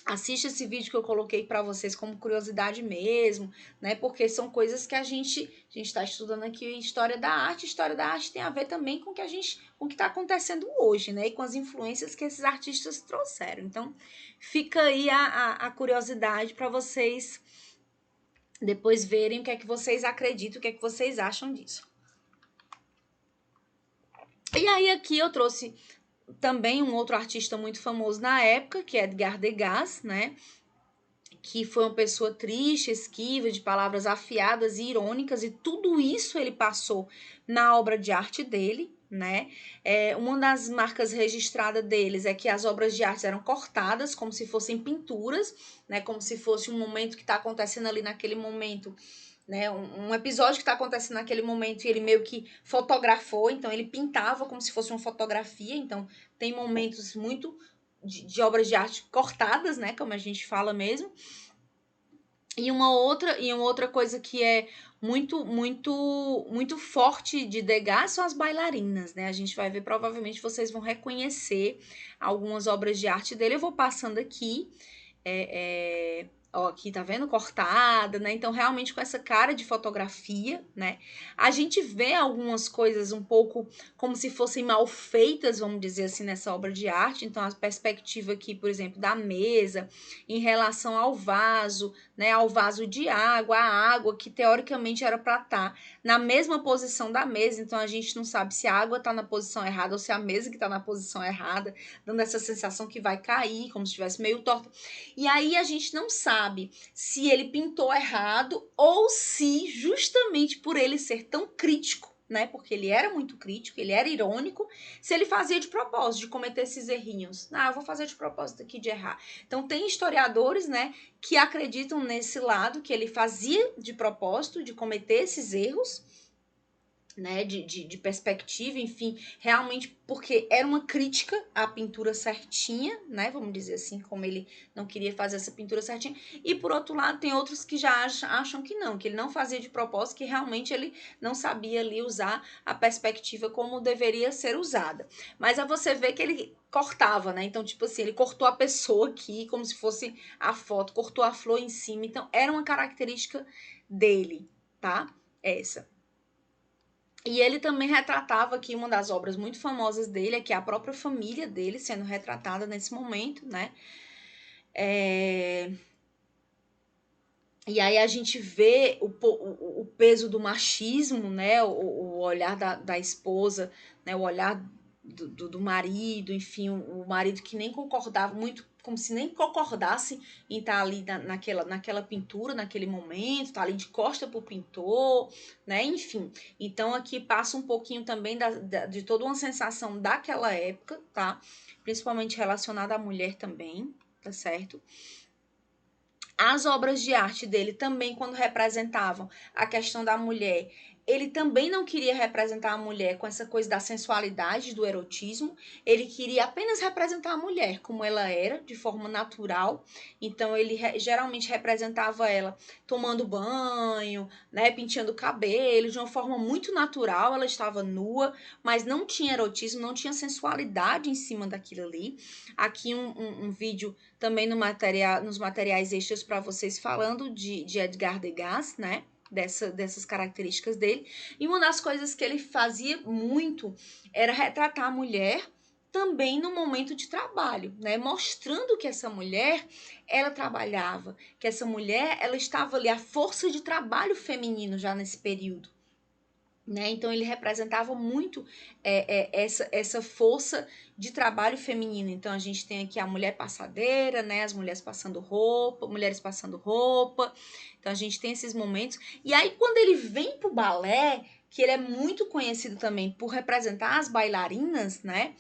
Assiste esse vídeo que eu coloquei para vocês como curiosidade mesmo, né? Porque são coisas que a gente está estudando aqui história da arte. História da arte tem a ver também com o que está acontecendo hoje, né? E com as influências que esses artistas trouxeram. Então, fica aí a curiosidade para vocês depois verem o que é que vocês acreditam, o que é que vocês acham disso. E aí aqui eu trouxe também um outro artista muito famoso na época, que é Edgar Degas, né? Que foi uma pessoa triste, esquiva, de palavras afiadas e irônicas, e tudo isso ele passou na obra de arte dele, né? Uma das marcas registradas deles é que as obras de arte eram cortadas como se fossem pinturas, né? Como se fosse um momento que está acontecendo ali naquele momento, né? Um episódio que está acontecendo naquele momento e ele meio que fotografou, então ele pintava como se fosse uma fotografia. Então tem momentos muito de obras de arte cortadas, né, como a gente fala mesmo. E uma outra coisa que é muito forte de Degas são as bailarinas, né? A gente vai ver, provavelmente vocês vão reconhecer algumas obras de arte dele. Eu vou passando aqui. Ó, aqui tá vendo? Cortada, né? Então, realmente com essa cara de fotografia, né? A gente vê algumas coisas um pouco como se fossem mal feitas, vamos dizer assim, nessa obra de arte. Então, a perspectiva aqui, por exemplo, da mesa em relação ao vaso, né? Ao vaso de água, a água que teoricamente era para estar na mesma posição da mesa. Então, a gente não sabe se a água tá na posição errada ou se a mesa que tá na posição errada, dando essa sensação que vai cair, como se estivesse meio torta. E aí a gente não sabe sabe se ele pintou errado ou se justamente por ele ser tão crítico, né? Porque ele era muito crítico, ele era irônico, se ele fazia de propósito, de cometer esses errinhos. Ah, eu vou fazer de propósito aqui de errar. Então tem historiadores, né, que acreditam nesse lado, que ele fazia de propósito, de cometer esses erros, né, de perspectiva, enfim, realmente porque era uma crítica à pintura certinha, né, vamos dizer assim, como ele não queria fazer essa pintura certinha, e por outro lado tem outros que já acham que não, que ele não fazia de propósito, que realmente ele não sabia ali usar a perspectiva como deveria ser usada. Mas aí você vê que ele cortava, né, então tipo assim, ele cortou a pessoa aqui, como se fosse a foto, cortou a flor em cima, então era uma característica dele, tá, essa. E ele também retratava aqui uma das obras muito famosas dele, que é a própria família dele sendo retratada nesse momento, né? E aí a gente vê o peso do machismo, né? O olhar da esposa, né? O olhar do marido, enfim, o marido que nem concordava muito, como se nem concordasse em estar ali naquela pintura, naquele momento, tá ali de costa pro pintor, né? Enfim. Então aqui passa um pouquinho também de toda uma sensação daquela época, tá? Principalmente relacionada à mulher também, tá certo? As obras de arte dele também, quando representavam a questão da mulher, ele também não queria representar a mulher com essa coisa da sensualidade, do erotismo. Ele queria apenas representar a mulher como ela era, de forma natural. Então, ele geralmente representava ela tomando banho, né, penteando o cabelo, de uma forma muito natural. Ela estava nua, mas não tinha erotismo, não tinha sensualidade em cima daquilo ali. Aqui um vídeo também nos materiais extras para vocês falando de Edgar Degas, né? Dessas características dele. E uma das coisas que ele fazia muito era retratar a mulher também no momento de trabalho, né? Mostrando que essa mulher, ela trabalhava, que essa mulher, ela estava ali, a força de trabalho feminino já nesse período. Né? Então ele representava muito essa força de trabalho feminino. Então a gente tem aqui a mulher passadeira, né? As mulheres passando roupa, mulheres passando roupa. Então a gente tem esses momentos. E aí quando ele vem pro balé, que ele é muito conhecido também por representar as bailarinas, né?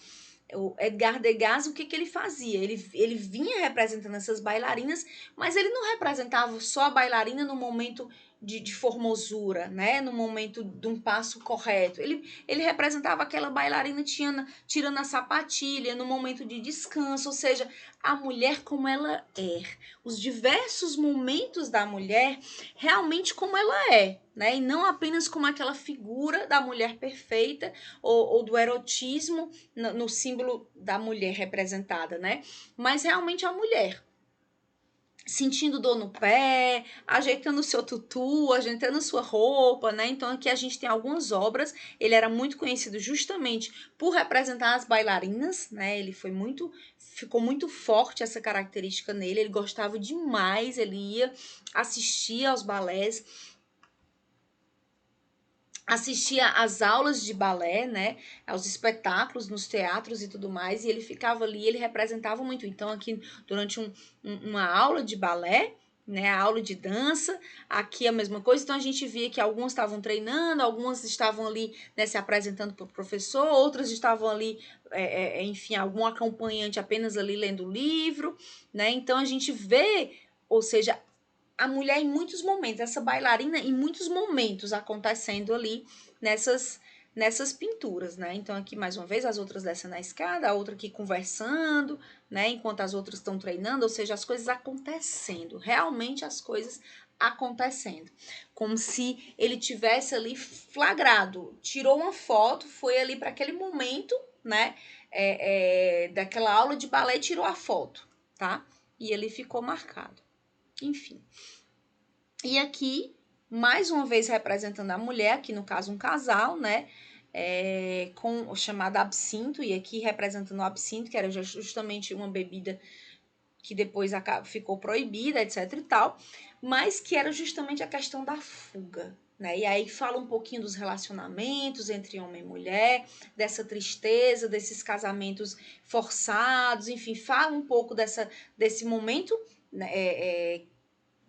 O Edgar Degas, o que ele fazia? Ele vinha representando essas bailarinas, mas ele não representava só a bailarina no momento de formosura, né? No momento de um passo correto. Ele representava aquela bailarina tirando a sapatilha no momento de descanso, ou seja, a mulher como ela é. Os diversos momentos da mulher realmente como ela é, né? E não apenas como aquela figura da mulher perfeita ou do erotismo no símbolo da mulher representada, né? Mas realmente a mulher sentindo dor no pé, ajeitando o seu tutu, ajeitando sua roupa, né? Então aqui a gente tem algumas obras. Ele era muito conhecido justamente por representar as bailarinas, né? Ficou muito forte essa característica nele. Ele gostava demais, ele ia assistir aos balés, assistia às aulas de balé, né, aos espetáculos nos teatros e tudo mais, e ele ficava ali, ele representava muito. Então, aqui, durante uma aula de balé, né, a aula de dança, aqui a mesma coisa. Então, a gente via que alguns estavam treinando, algumas estavam ali, né, se apresentando para o professor, outras estavam ali, enfim, algum acompanhante apenas ali lendo o livro, né. Então, a gente vê, ou seja, a mulher em muitos momentos, essa bailarina em muitos momentos acontecendo ali nessas pinturas, né? Então aqui mais uma vez as outras descendo a escada, a outra aqui conversando, né? Enquanto as outras estão treinando, ou seja, as coisas acontecendo, realmente as coisas acontecendo, como se ele tivesse ali flagrado, tirou uma foto, foi ali para aquele momento, né? Daquela aula de balé, tirou a foto, tá? E ele ficou marcado. Enfim. E aqui, mais uma vez representando a mulher, aqui no caso um casal, né? Com o chamado absinto, e aqui representando o absinto, que era justamente uma bebida que depois ficou proibida, etc e tal, mas que era justamente a questão da fuga, né? E aí fala um pouquinho dos relacionamentos entre homem e mulher, dessa tristeza, desses casamentos forçados, enfim, fala um pouco desse momento, né,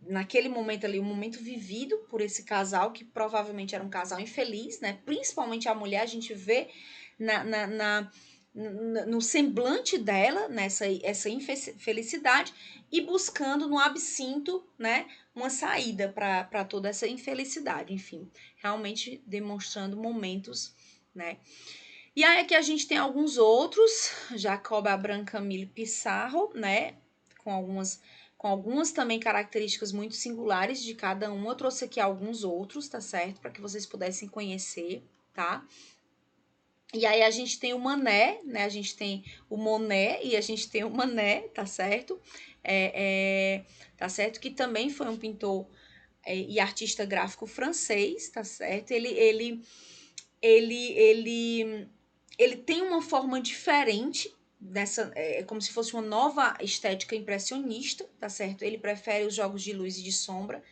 naquele momento ali, um momento vivido por esse casal, que provavelmente era um casal infeliz, né? Principalmente a mulher, a gente vê no semblante dela, essa infelicidade, e buscando no absinto, né, uma saída para toda essa infelicidade. Enfim, realmente demonstrando momentos, né? E aí aqui a gente tem alguns outros, Jacob Abraham Camille Pissarro, né, com algumas também características muito singulares de cada um. Eu trouxe aqui alguns outros, tá certo? Para que vocês pudessem conhecer, tá? E aí a gente tem o Manet, né? A gente tem o Monet e a gente tem o Manet, tá certo? Tá certo que também foi um pintor e artista gráfico francês, tá certo? Ele tem uma forma diferente é como se fosse uma nova estética impressionista, tá certo? Ele prefere os jogos de luz e de sombra,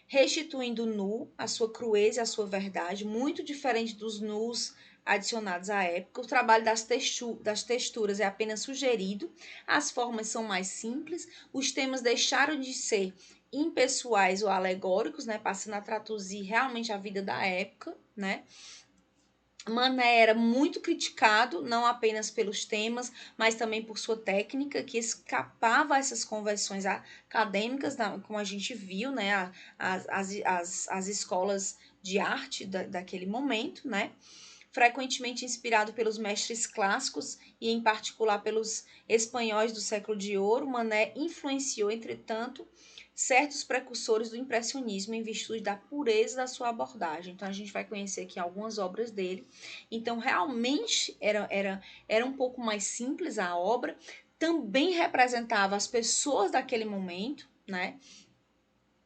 restituindo o nu, a sua crueza e a sua verdade, muito diferente dos nus adicionados à época. O trabalho das texturas é apenas sugerido, as formas são mais simples, os temas deixaram de ser impessoais ou alegóricos, né, passando a traduzir realmente a vida da época, né? Manet era muito criticado, não apenas pelos temas, mas também por sua técnica, que escapava a essas convenções acadêmicas, como a gente viu, né, as escolas de arte daquele momento, né? Frequentemente inspirado pelos mestres clássicos e, em particular, pelos espanhóis do século de ouro, Manet influenciou, entretanto, certos precursores do impressionismo em virtude da pureza da sua abordagem. Então, a gente vai conhecer aqui algumas obras dele. Então, realmente, era um pouco mais simples a obra, também representava as pessoas daquele momento, né?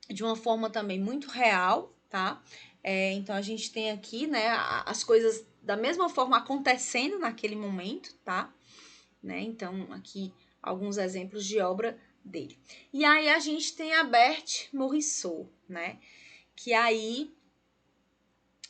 De uma forma também muito real, tá? Então, a gente tem aqui, né, as coisas da mesma forma acontecendo naquele momento, tá? Né? Então, aqui alguns exemplos de obra dele. E aí a gente tem a Berthe Morisot, né? Que aí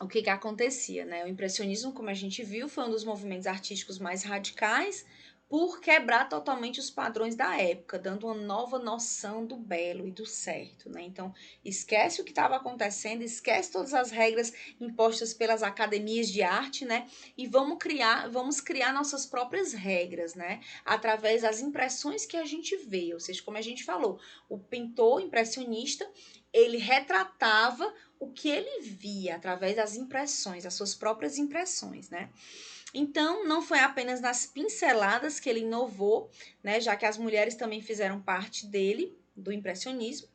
o que acontecia, né? O impressionismo, como a gente viu, foi um dos movimentos artísticos mais radicais por quebrar totalmente os padrões da época, dando uma nova noção do belo e do certo, né? Então, esquece o que estava acontecendo, esquece todas as regras impostas pelas academias de arte, né? E vamos criar nossas próprias regras, né? Através das impressões que a gente vê, ou seja, como a gente falou, o pintor impressionista, ele retratava o que ele via através das impressões, as suas próprias impressões, né? Então, não foi apenas nas pinceladas que ele inovou, né, já que as mulheres também fizeram parte dele, do impressionismo,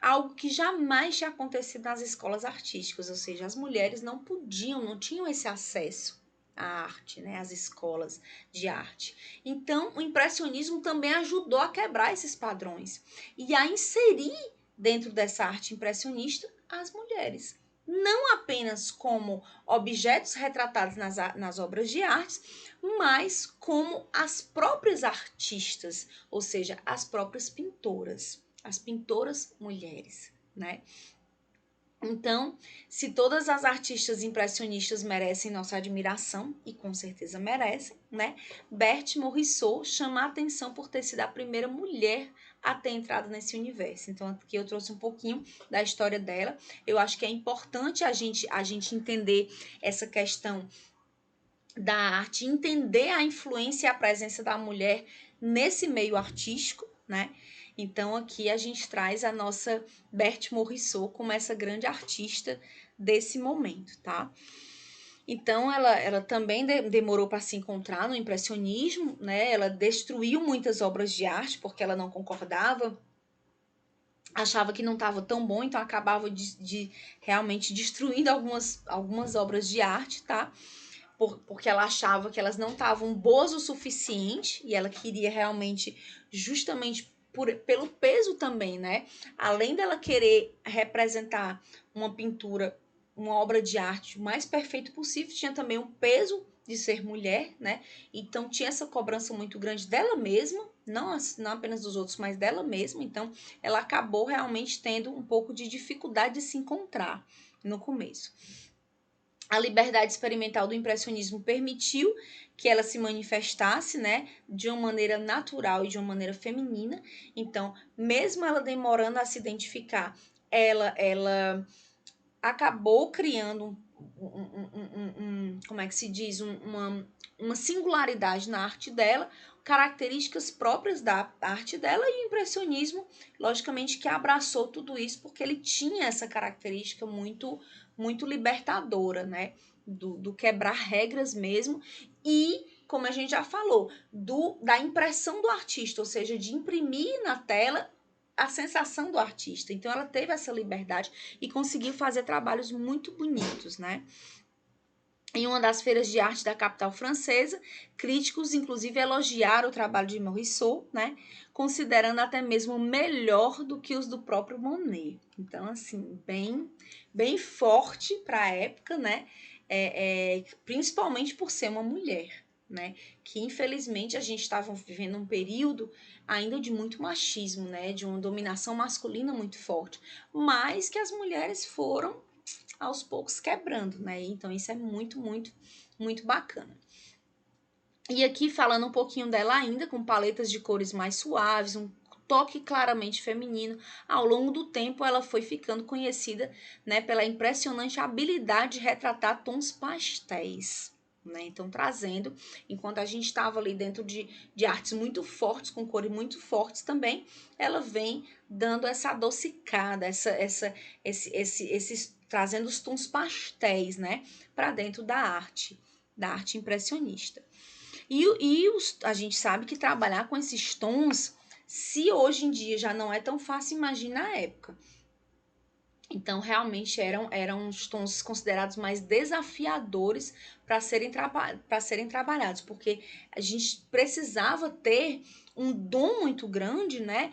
algo que jamais tinha acontecido nas escolas artísticas, ou seja, as mulheres não tinham esse acesso à arte, né, às escolas de arte. Então, o impressionismo também ajudou a quebrar esses padrões e a inserir dentro dessa arte impressionista as mulheres, não apenas como objetos retratados nas obras de arte, mas como as próprias artistas, ou seja, as próprias pintoras, as pintoras mulheres, né? Então, se todas as artistas impressionistas merecem nossa admiração, e com certeza merecem, né? Berthe Morisot chama a atenção por ter sido a primeira mulher a ter entrado nesse universo. Então, aqui eu trouxe um pouquinho da história dela. Eu acho que é importante a gente entender essa questão da arte, entender a influência e a presença da mulher nesse meio artístico, né? Então, aqui a gente traz a nossa Berthe Morisot como essa grande artista desse momento, tá? Então, ela também demorou para se encontrar no impressionismo, né? Ela destruiu muitas obras de arte porque ela não concordava, achava que não estava tão bom, então acabava de realmente destruindo algumas obras de arte, tá? Porque ela achava que elas não estavam boas o suficiente e ela queria realmente, justamente pelo peso também, né? Além dela querer representar uma pintura, uma obra de arte o mais perfeito possível, tinha também um peso de ser mulher, né? Então tinha essa cobrança muito grande dela mesma, não apenas dos outros, mas dela mesma. Então ela acabou realmente tendo um pouco de dificuldade de se encontrar no começo. A liberdade experimental do impressionismo permitiu que ela se manifestasse, né, de uma maneira natural e de uma maneira feminina. Então, mesmo ela demorando a se identificar, ela acabou criando como é que se diz, uma singularidade na arte dela, características próprias da arte dela, e o impressionismo, logicamente, que abraçou tudo isso, porque ele tinha essa característica muito libertadora, né? Do quebrar regras mesmo, e, como a gente já falou, da impressão do artista, ou seja, de imprimir na tela a sensação do artista. Então ela teve essa liberdade e conseguiu fazer trabalhos muito bonitos, né? Em uma das feiras de arte da capital francesa, críticos inclusive elogiaram o trabalho de Morisot, né? Considerando até mesmo melhor do que os do próprio Monet. Então, assim, bem forte para a época, né? Principalmente por ser uma mulher, né? Que infelizmente a gente estava vivendo um período ainda de muito machismo, né? De uma dominação masculina muito forte, mas que as mulheres foram aos poucos quebrando, né? Então isso é muito bacana. E aqui falando um pouquinho dela ainda, com paletas de cores mais suaves, um toque claramente feminino. Ao longo do tempo ela foi ficando conhecida, né, pela impressionante habilidade de retratar tons pastéis. Né? Então, trazendo, enquanto a gente estava ali dentro de artes muito fortes, com cores muito fortes também, ela vem dando essa adocicada, esses trazendo os tons pastéis, né, para dentro da arte impressionista. A gente sabe que trabalhar com esses tons, se hoje em dia já não é tão fácil, imagina a época. Então, realmente eram os tons considerados mais desafiadores para serem trabalhados, porque a gente precisava ter um dom muito grande, né?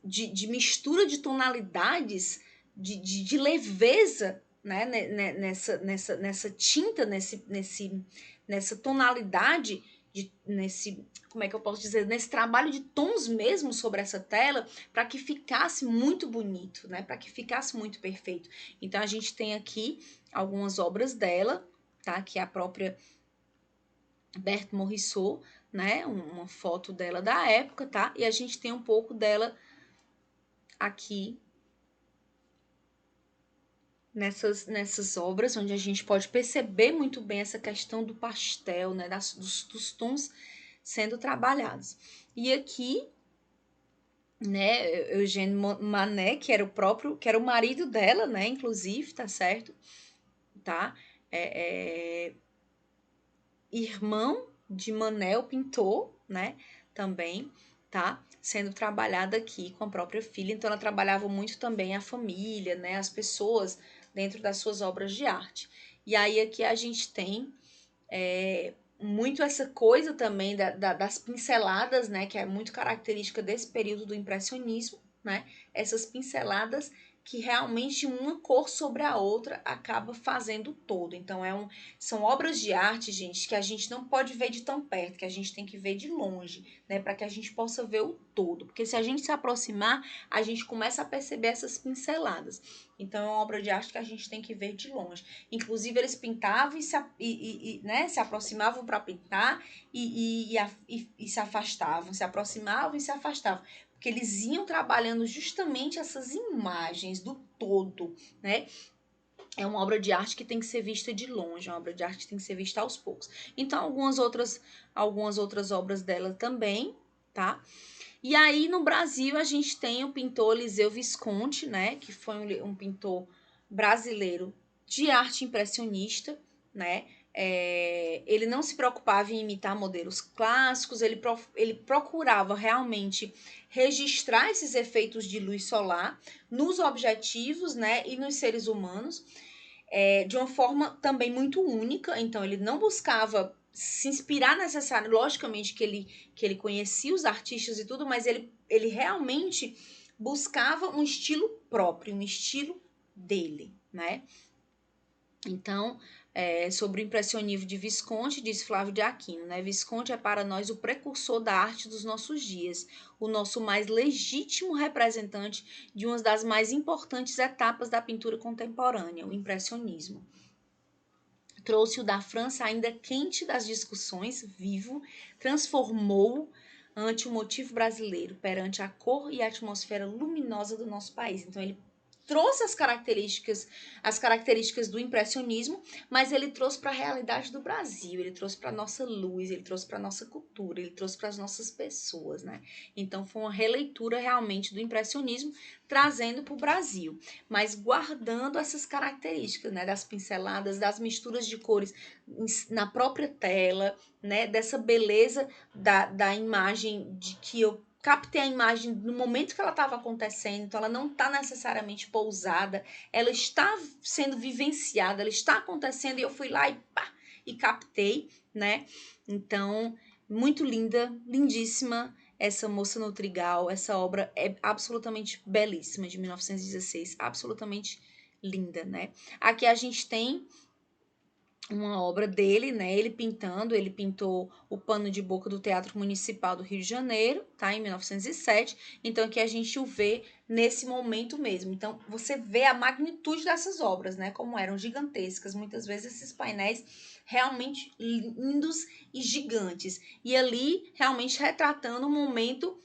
De mistura de tonalidades, de leveza, né? Nessa tinta, nessa tonalidade, como é que eu posso dizer, nesse trabalho de tons mesmo sobre essa tela, para que ficasse muito bonito, né? Para que ficasse muito perfeito. Então a gente tem aqui algumas obras dela, tá? Que é a própria Berthe Morisot, né? Uma foto dela da época, tá? E a gente tem um pouco dela aqui nessas obras, onde a gente pode perceber muito bem essa questão do pastel, né? Dos tons sendo trabalhados. E aqui, né, Eugène Manet, que era o marido dela, né, inclusive, tá certo? Tá? Irmão de Manet, o pintor, né, também, tá? Sendo trabalhada aqui com a própria filha. Então ela trabalhava muito também a família, né, as pessoas dentro das suas obras de arte. E aí aqui a gente tem muito essa coisa também das pinceladas, né, que é muito característica desse período do impressionismo, né, essas pinceladas que realmente uma cor sobre a outra acaba fazendo todo. Então são obras de arte, gente, que a gente não pode ver de tão perto, que a gente tem que ver de longe, né, para que a gente possa ver o todo, porque se a gente se aproximar, a gente começa a perceber essas pinceladas. Então é uma obra de arte que a gente tem que ver de longe. Inclusive, eles pintavam né, se aproximavam para pintar e se afastavam, se aproximavam e se afastavam. Porque eles iam trabalhando justamente essas imagens do todo, né? É uma obra de arte que tem que ser vista de longe, é uma obra de arte que tem que ser vista aos poucos. Então, algumas outras obras dela também, tá? E aí, no Brasil, a gente tem o pintor Eliseu Visconti, né? Que foi um pintor brasileiro de arte impressionista, né? Ele não se preocupava em imitar modelos clássicos, ele procurava realmente registrar esses efeitos de luz solar nos objetivos, né? E nos seres humanos, de uma forma também muito única. Então, ele não buscava se inspirar necessário, logicamente que ele conhecia os artistas e tudo, mas ele realmente buscava um estilo próprio, um estilo dele, né? Então, sobre o impressionismo de Visconti, diz Flávio de Aquino, né? Visconti é para nós o precursor da arte dos nossos dias, o nosso mais legítimo representante de uma das mais importantes etapas da pintura contemporânea, o impressionismo. trouxe o da França ainda quente das discussões, vivo, transformou ante o motivo brasileiro, perante a cor e a atmosfera luminosa do nosso país. Então, ele trouxe as características do impressionismo, mas ele trouxe para a realidade do Brasil, ele trouxe para a nossa luz, ele trouxe para a nossa cultura, ele trouxe para as nossas pessoas, né? Então, foi uma releitura realmente do impressionismo, trazendo para o Brasil, mas guardando essas características, né? Das pinceladas, das misturas de cores na própria tela, né? Dessa beleza da imagem, de que eu captei a imagem no momento que ela estava acontecendo, então ela não está necessariamente pousada, ela está sendo vivenciada, ela está acontecendo e eu fui lá e captei, né? Então, muito linda, lindíssima essa Moça no Trigal, essa obra é absolutamente belíssima, de 1916, absolutamente linda, né? Aqui a gente tem uma obra dele, né? Ele pintou o pano de boca do Teatro Municipal do Rio de Janeiro, tá? Em 1907. Então aqui a gente o vê nesse momento mesmo. Então você vê a magnitude dessas obras, né? Como eram gigantescas. Muitas vezes esses painéis realmente lindos e gigantes. E ali realmente retratando um momento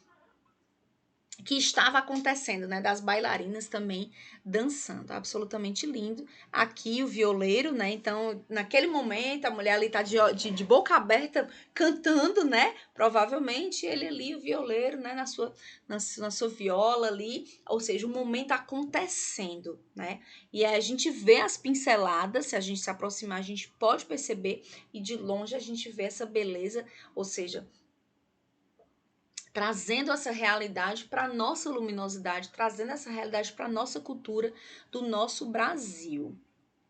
que estava acontecendo, né, das bailarinas também dançando, absolutamente lindo. Aqui o violeiro, né, então naquele momento a mulher ali tá de boca aberta cantando, né, provavelmente ele ali, o violeiro, né, na sua viola ali, ou seja, o momento acontecendo, né, e aí a gente vê as pinceladas, se a gente se aproximar a gente pode perceber, e de longe a gente vê essa beleza, ou seja, trazendo essa realidade para a nossa luminosidade, trazendo essa realidade para a nossa cultura do nosso Brasil.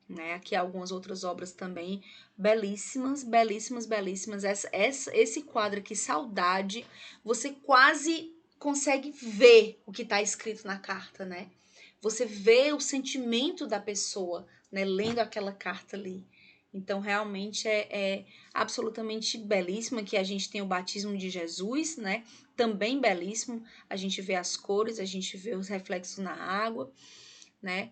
Né? Aqui algumas outras obras também belíssimas, belíssimas, belíssimas. Esse quadro aqui, Saudade, você quase consegue ver o que está escrito na carta, né? Você vê o sentimento da pessoa, né? Lendo aquela carta ali. Então, realmente é absolutamente belíssimo. Que a gente tem o batismo de Jesus, né? Também belíssimo. A gente vê as cores, a gente vê os reflexos na água, né?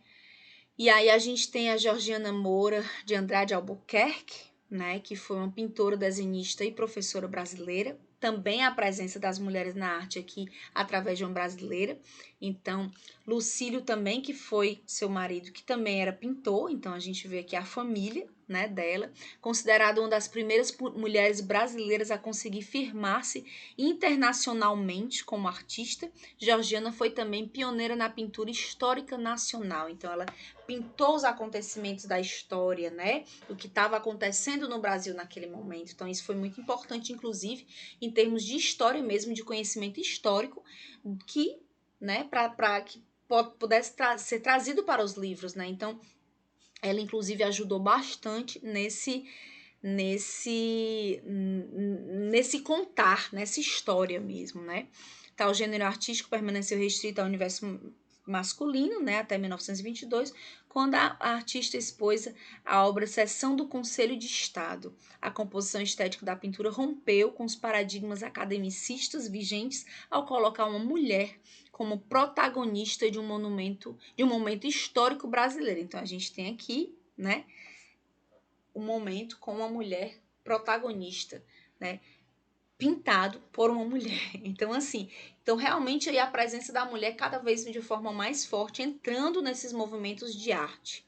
E aí a gente tem a Georgiana Moura de Andrade Albuquerque, né? Que foi uma pintora, desenhista e professora brasileira. Também a presença das mulheres na arte aqui através de uma brasileira. Então, Lucílio também, que foi seu marido, que também era pintor. Então, a gente vê aqui a família, né, dela, considerada uma das primeiras mulheres brasileiras a conseguir firmar-se internacionalmente como artista. Georgiana foi também pioneira na pintura histórica nacional. Então, ela pintou os acontecimentos da história, né, do que estava acontecendo no Brasil naquele momento. Então, isso foi muito importante, inclusive, em termos de história mesmo, de conhecimento histórico, que, né, para que pudesse ser trazido para os livros, né. Então, ela inclusive ajudou bastante nesse contar, nessa história mesmo, né? Tal gênero artístico permaneceu restrito ao universo masculino, né, até 1922, quando a artista expôs a obra Sessão do Conselho de Estado. A composição estética da pintura rompeu com os paradigmas academicistas vigentes ao colocar uma mulher como protagonista de um momento histórico brasileiro. Então a gente tem aqui, né, um momento com uma mulher protagonista, né, pintado por uma mulher. Então, assim, realmente aí a presença da mulher cada vez de forma mais forte, entrando nesses movimentos de arte.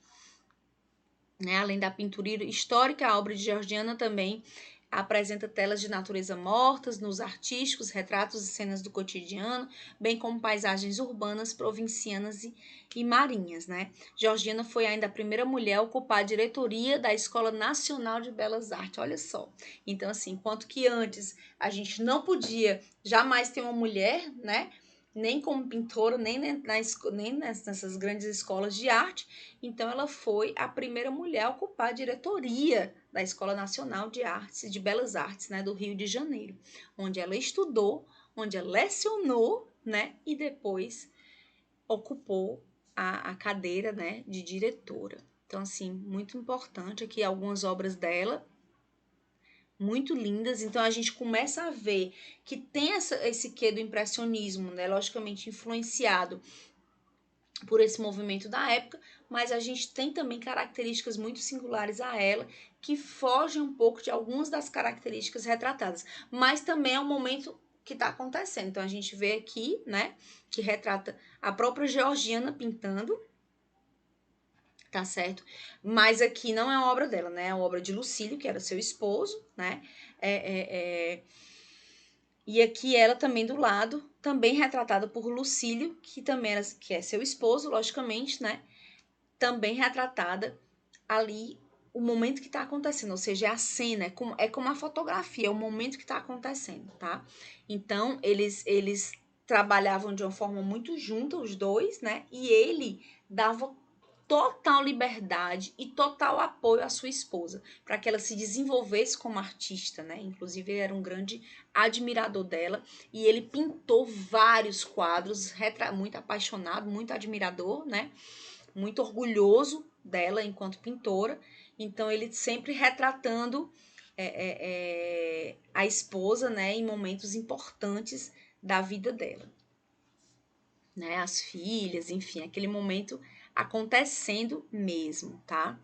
Né? Além da pintura histórica, a obra de Georgiana também apresenta telas de natureza mortas, nos artísticos, retratos e cenas do cotidiano, bem como paisagens urbanas, provincianas e marinhas, né? Georgiana foi ainda a primeira mulher a ocupar a diretoria da Escola Nacional de Belas Artes, olha só. Então, assim, enquanto que antes a gente não podia jamais ter uma mulher, né? Nem como pintora, nem nessas grandes escolas de arte. Então, ela foi a primeira mulher a ocupar a diretoria da Escola Nacional de Artes, de Belas Artes, né, do Rio de Janeiro, onde ela estudou, onde ela lecionou, né, e depois ocupou a cadeira, né, de diretora. Então, assim, muito importante aqui algumas obras dela, muito lindas. Então a gente começa a ver que tem esse quê do impressionismo, né? Logicamente influenciado por esse movimento da época, mas a gente tem também características muito singulares a ela, que fogem um pouco de algumas das características retratadas, mas também é um momento que está acontecendo. Então, a gente vê aqui, né, que retrata a própria Georgiana pintando, tá certo? Mas aqui não é uma obra dela, né, é uma obra de Lucílio, que era seu esposo, né, e aqui ela também do lado, também retratada por Lucílio, que também que é seu esposo, logicamente, né, também retratada ali o momento que está acontecendo, ou seja, é a cena, é como a fotografia, é o momento que está acontecendo, tá? Então, eles trabalhavam de uma forma muito junta, os dois, né? E ele dava total liberdade e total apoio à sua esposa, para que ela se desenvolvesse como artista, né? Inclusive, ele era um grande admirador dela e ele pintou vários quadros, muito apaixonado, muito admirador, né? Muito orgulhoso dela enquanto pintora. Então, ele sempre retratando a esposa, né, em momentos importantes da vida dela. Né, as filhas, enfim, aquele momento acontecendo mesmo, tá?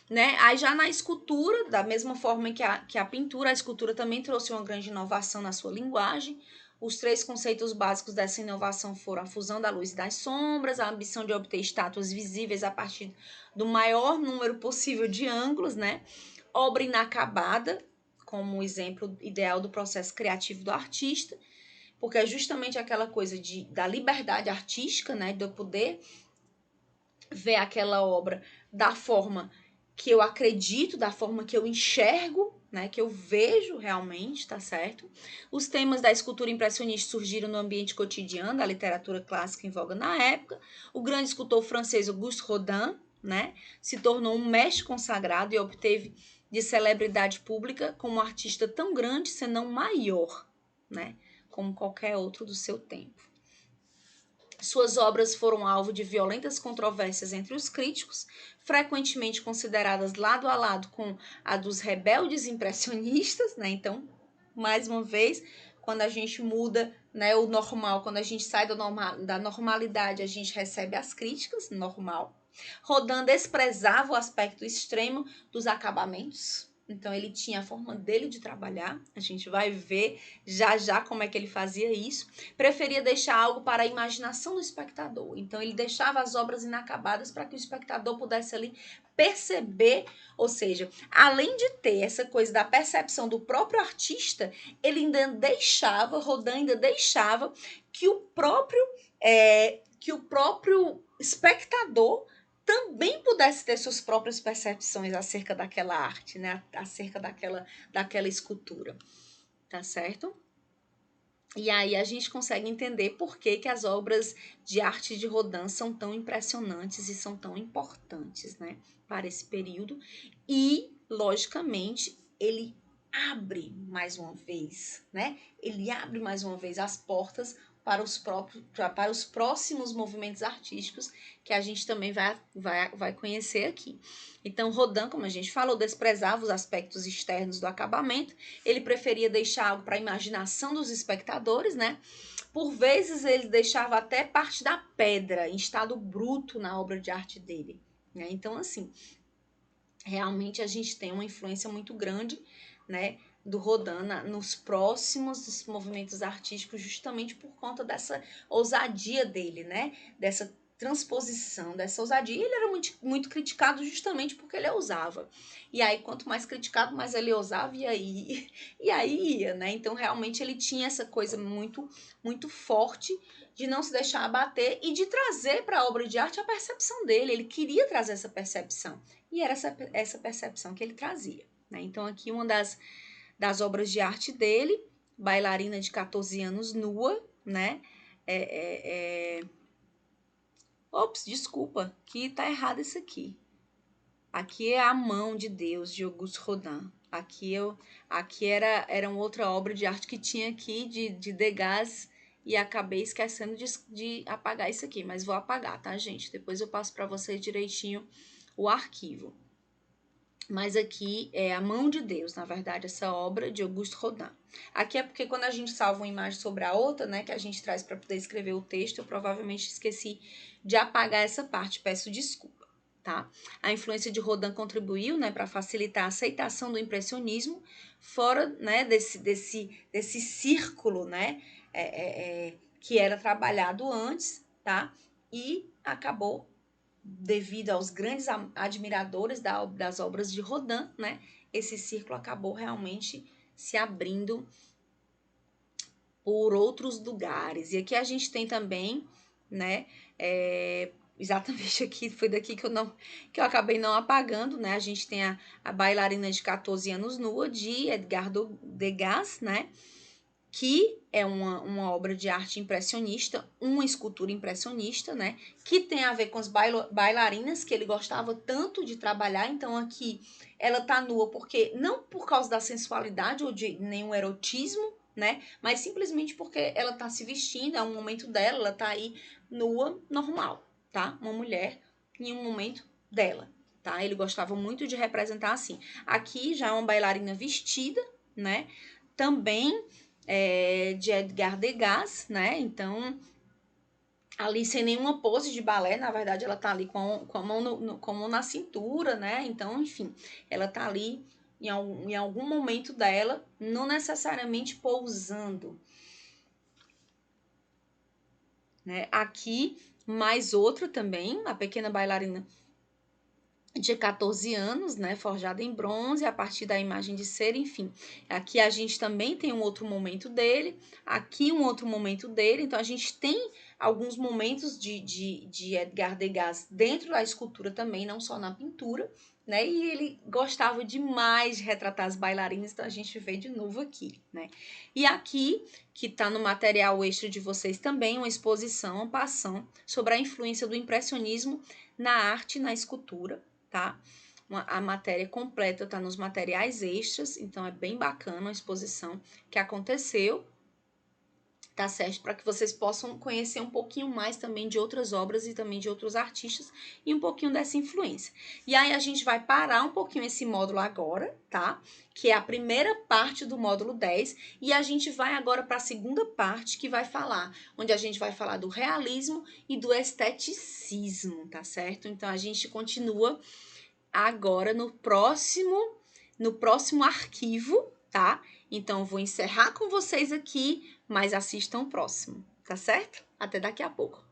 Né? Aí já na escultura, da mesma forma que a pintura, a escultura também trouxe uma grande inovação na sua linguagem. Os 3 conceitos básicos dessa inovação foram a fusão da luz e das sombras, a ambição de obter estátuas visíveis a partir do maior número possível de ângulos, né? Obra inacabada, como exemplo ideal do processo criativo do artista, porque é justamente aquela coisa da liberdade artística, né? De eu poder ver aquela obra da forma que eu acredito, da forma que eu enxergo, né, que eu vejo realmente, tá certo? Os temas da escultura impressionista surgiram no ambiente cotidiano da literatura clássica em voga na época. O grande escultor francês Auguste Rodin, né, se tornou um mestre consagrado e obteve de celebridade pública como um artista tão grande, se não maior, né, como qualquer outro do seu tempo. Suas obras foram alvo de violentas controvérsias entre os críticos, frequentemente consideradas lado a lado com a dos rebeldes impressionistas, né? Então, mais uma vez, quando a gente muda, né, o normal, quando a gente sai da normalidade, a gente recebe as críticas, normal. Rodin desprezava o aspecto extremo dos acabamentos. Então, ele tinha a forma dele de trabalhar. A gente vai ver já como é que ele fazia isso. Preferia deixar algo para a imaginação do espectador. Então, ele deixava as obras inacabadas para que o espectador pudesse ali perceber, ou seja, além de ter essa coisa da percepção do próprio artista, ele ainda deixava, Rodin ainda deixava que o próprio espectador também pudesse ter suas próprias percepções acerca daquela arte, né? Acerca daquela escultura, tá certo? E aí a gente consegue entender por que as obras de arte de Rodin são tão impressionantes e são tão importantes, né, para esse período. E, logicamente, ele abre mais uma vez, né? Ele abre mais uma vez as portas para os próximos movimentos artísticos que a gente também vai conhecer aqui. Então, Rodin, como a gente falou, desprezava os aspectos externos do acabamento, ele preferia deixar algo para a imaginação dos espectadores, né? Por vezes, ele deixava até parte da pedra em estado bruto na obra de arte dele, né? Então, assim, realmente a gente tem uma influência muito grande, né, do Rodin nos próximos movimentos artísticos, justamente por conta dessa ousadia dele, né, dessa transposição, dessa ousadia. E ele era muito criticado justamente porque ele ousava. E aí, quanto mais criticado, mais ele ousava, e aí ia, né? Então, realmente, ele tinha essa coisa muito forte de não se deixar abater e de trazer para a obra de arte a percepção dele. Ele queria trazer essa percepção. E era essa percepção que ele trazia, né? Então, aqui uma das obras de arte dele, bailarina de 14 anos nua, né? Ops, desculpa, que tá errado isso aqui. Aqui é A Mão de Deus, de Auguste Rodin. Aqui era uma outra obra de arte que tinha aqui de Degas e acabei esquecendo de apagar isso aqui, mas vou apagar, tá, gente? Depois eu passo para vocês direitinho o arquivo. Mas aqui é A Mão de Deus, na verdade, essa obra de Auguste Rodin. Aqui é porque quando a gente salva uma imagem sobre a outra, né, que a gente traz para poder escrever o texto, eu provavelmente esqueci de apagar essa parte, peço desculpa. tá? A influência de Rodin contribuiu, né, para facilitar a aceitação do impressionismo fora, né, desse círculo, né, que era trabalhado antes, tá? E acabou, devido aos grandes admiradores das obras de Rodin, né, esse círculo acabou realmente se abrindo por outros lugares. E aqui a gente tem também, né, exatamente aqui, foi daqui que eu acabei não apagando, né, a gente tem a Bailarina de 14 anos nua, de Edgar Degas, né, que é uma obra de arte impressionista, uma escultura impressionista, né, que tem a ver com as bailarinas que ele gostava tanto de trabalhar. Então aqui ela tá nua porque não por causa da sensualidade ou de nenhum erotismo, né, mas simplesmente porque ela tá se vestindo, é um momento dela, ela tá aí nua, normal, tá? Uma mulher em um momento dela, tá? Ele gostava muito de representar assim. Aqui já é uma bailarina vestida, né, também de Edgar Degas, né? Então, ali sem nenhuma pose de balé, na verdade, ela tá ali com a mão, com a mão na cintura, né? Então, enfim, ela tá ali em algum momento dela, não necessariamente pousando, né? Aqui, mais outra também, a pequena bailarina de 14 anos, né, forjada em bronze, a partir da imagem de cera, enfim. Aqui a gente também tem um outro momento dele, aqui um outro momento dele, então a gente tem alguns momentos de Edgar Degas dentro da escultura também, não só na pintura, né, e ele gostava demais de retratar as bailarinas, então a gente vê de novo aqui, né. E aqui, que tá no material extra de vocês também, uma exposição, uma passão sobre a influência do impressionismo na arte e na escultura, tá? A matéria completa tá nos materiais extras, então é bem bacana a exposição que aconteceu, tá certo? Para que vocês possam conhecer um pouquinho mais também de outras obras e também de outros artistas e um pouquinho dessa influência. E aí a gente vai parar um pouquinho esse módulo agora, tá? Que é a primeira parte do módulo 10, e a gente vai agora para a segunda parte, que vai falar, onde a gente vai falar do realismo e do esteticismo, tá certo? Então a gente continua agora no próximo arquivo, tá? Então eu vou encerrar com vocês aqui, mas assistam o próximo, tá certo? Até daqui a pouco.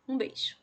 Um beijo.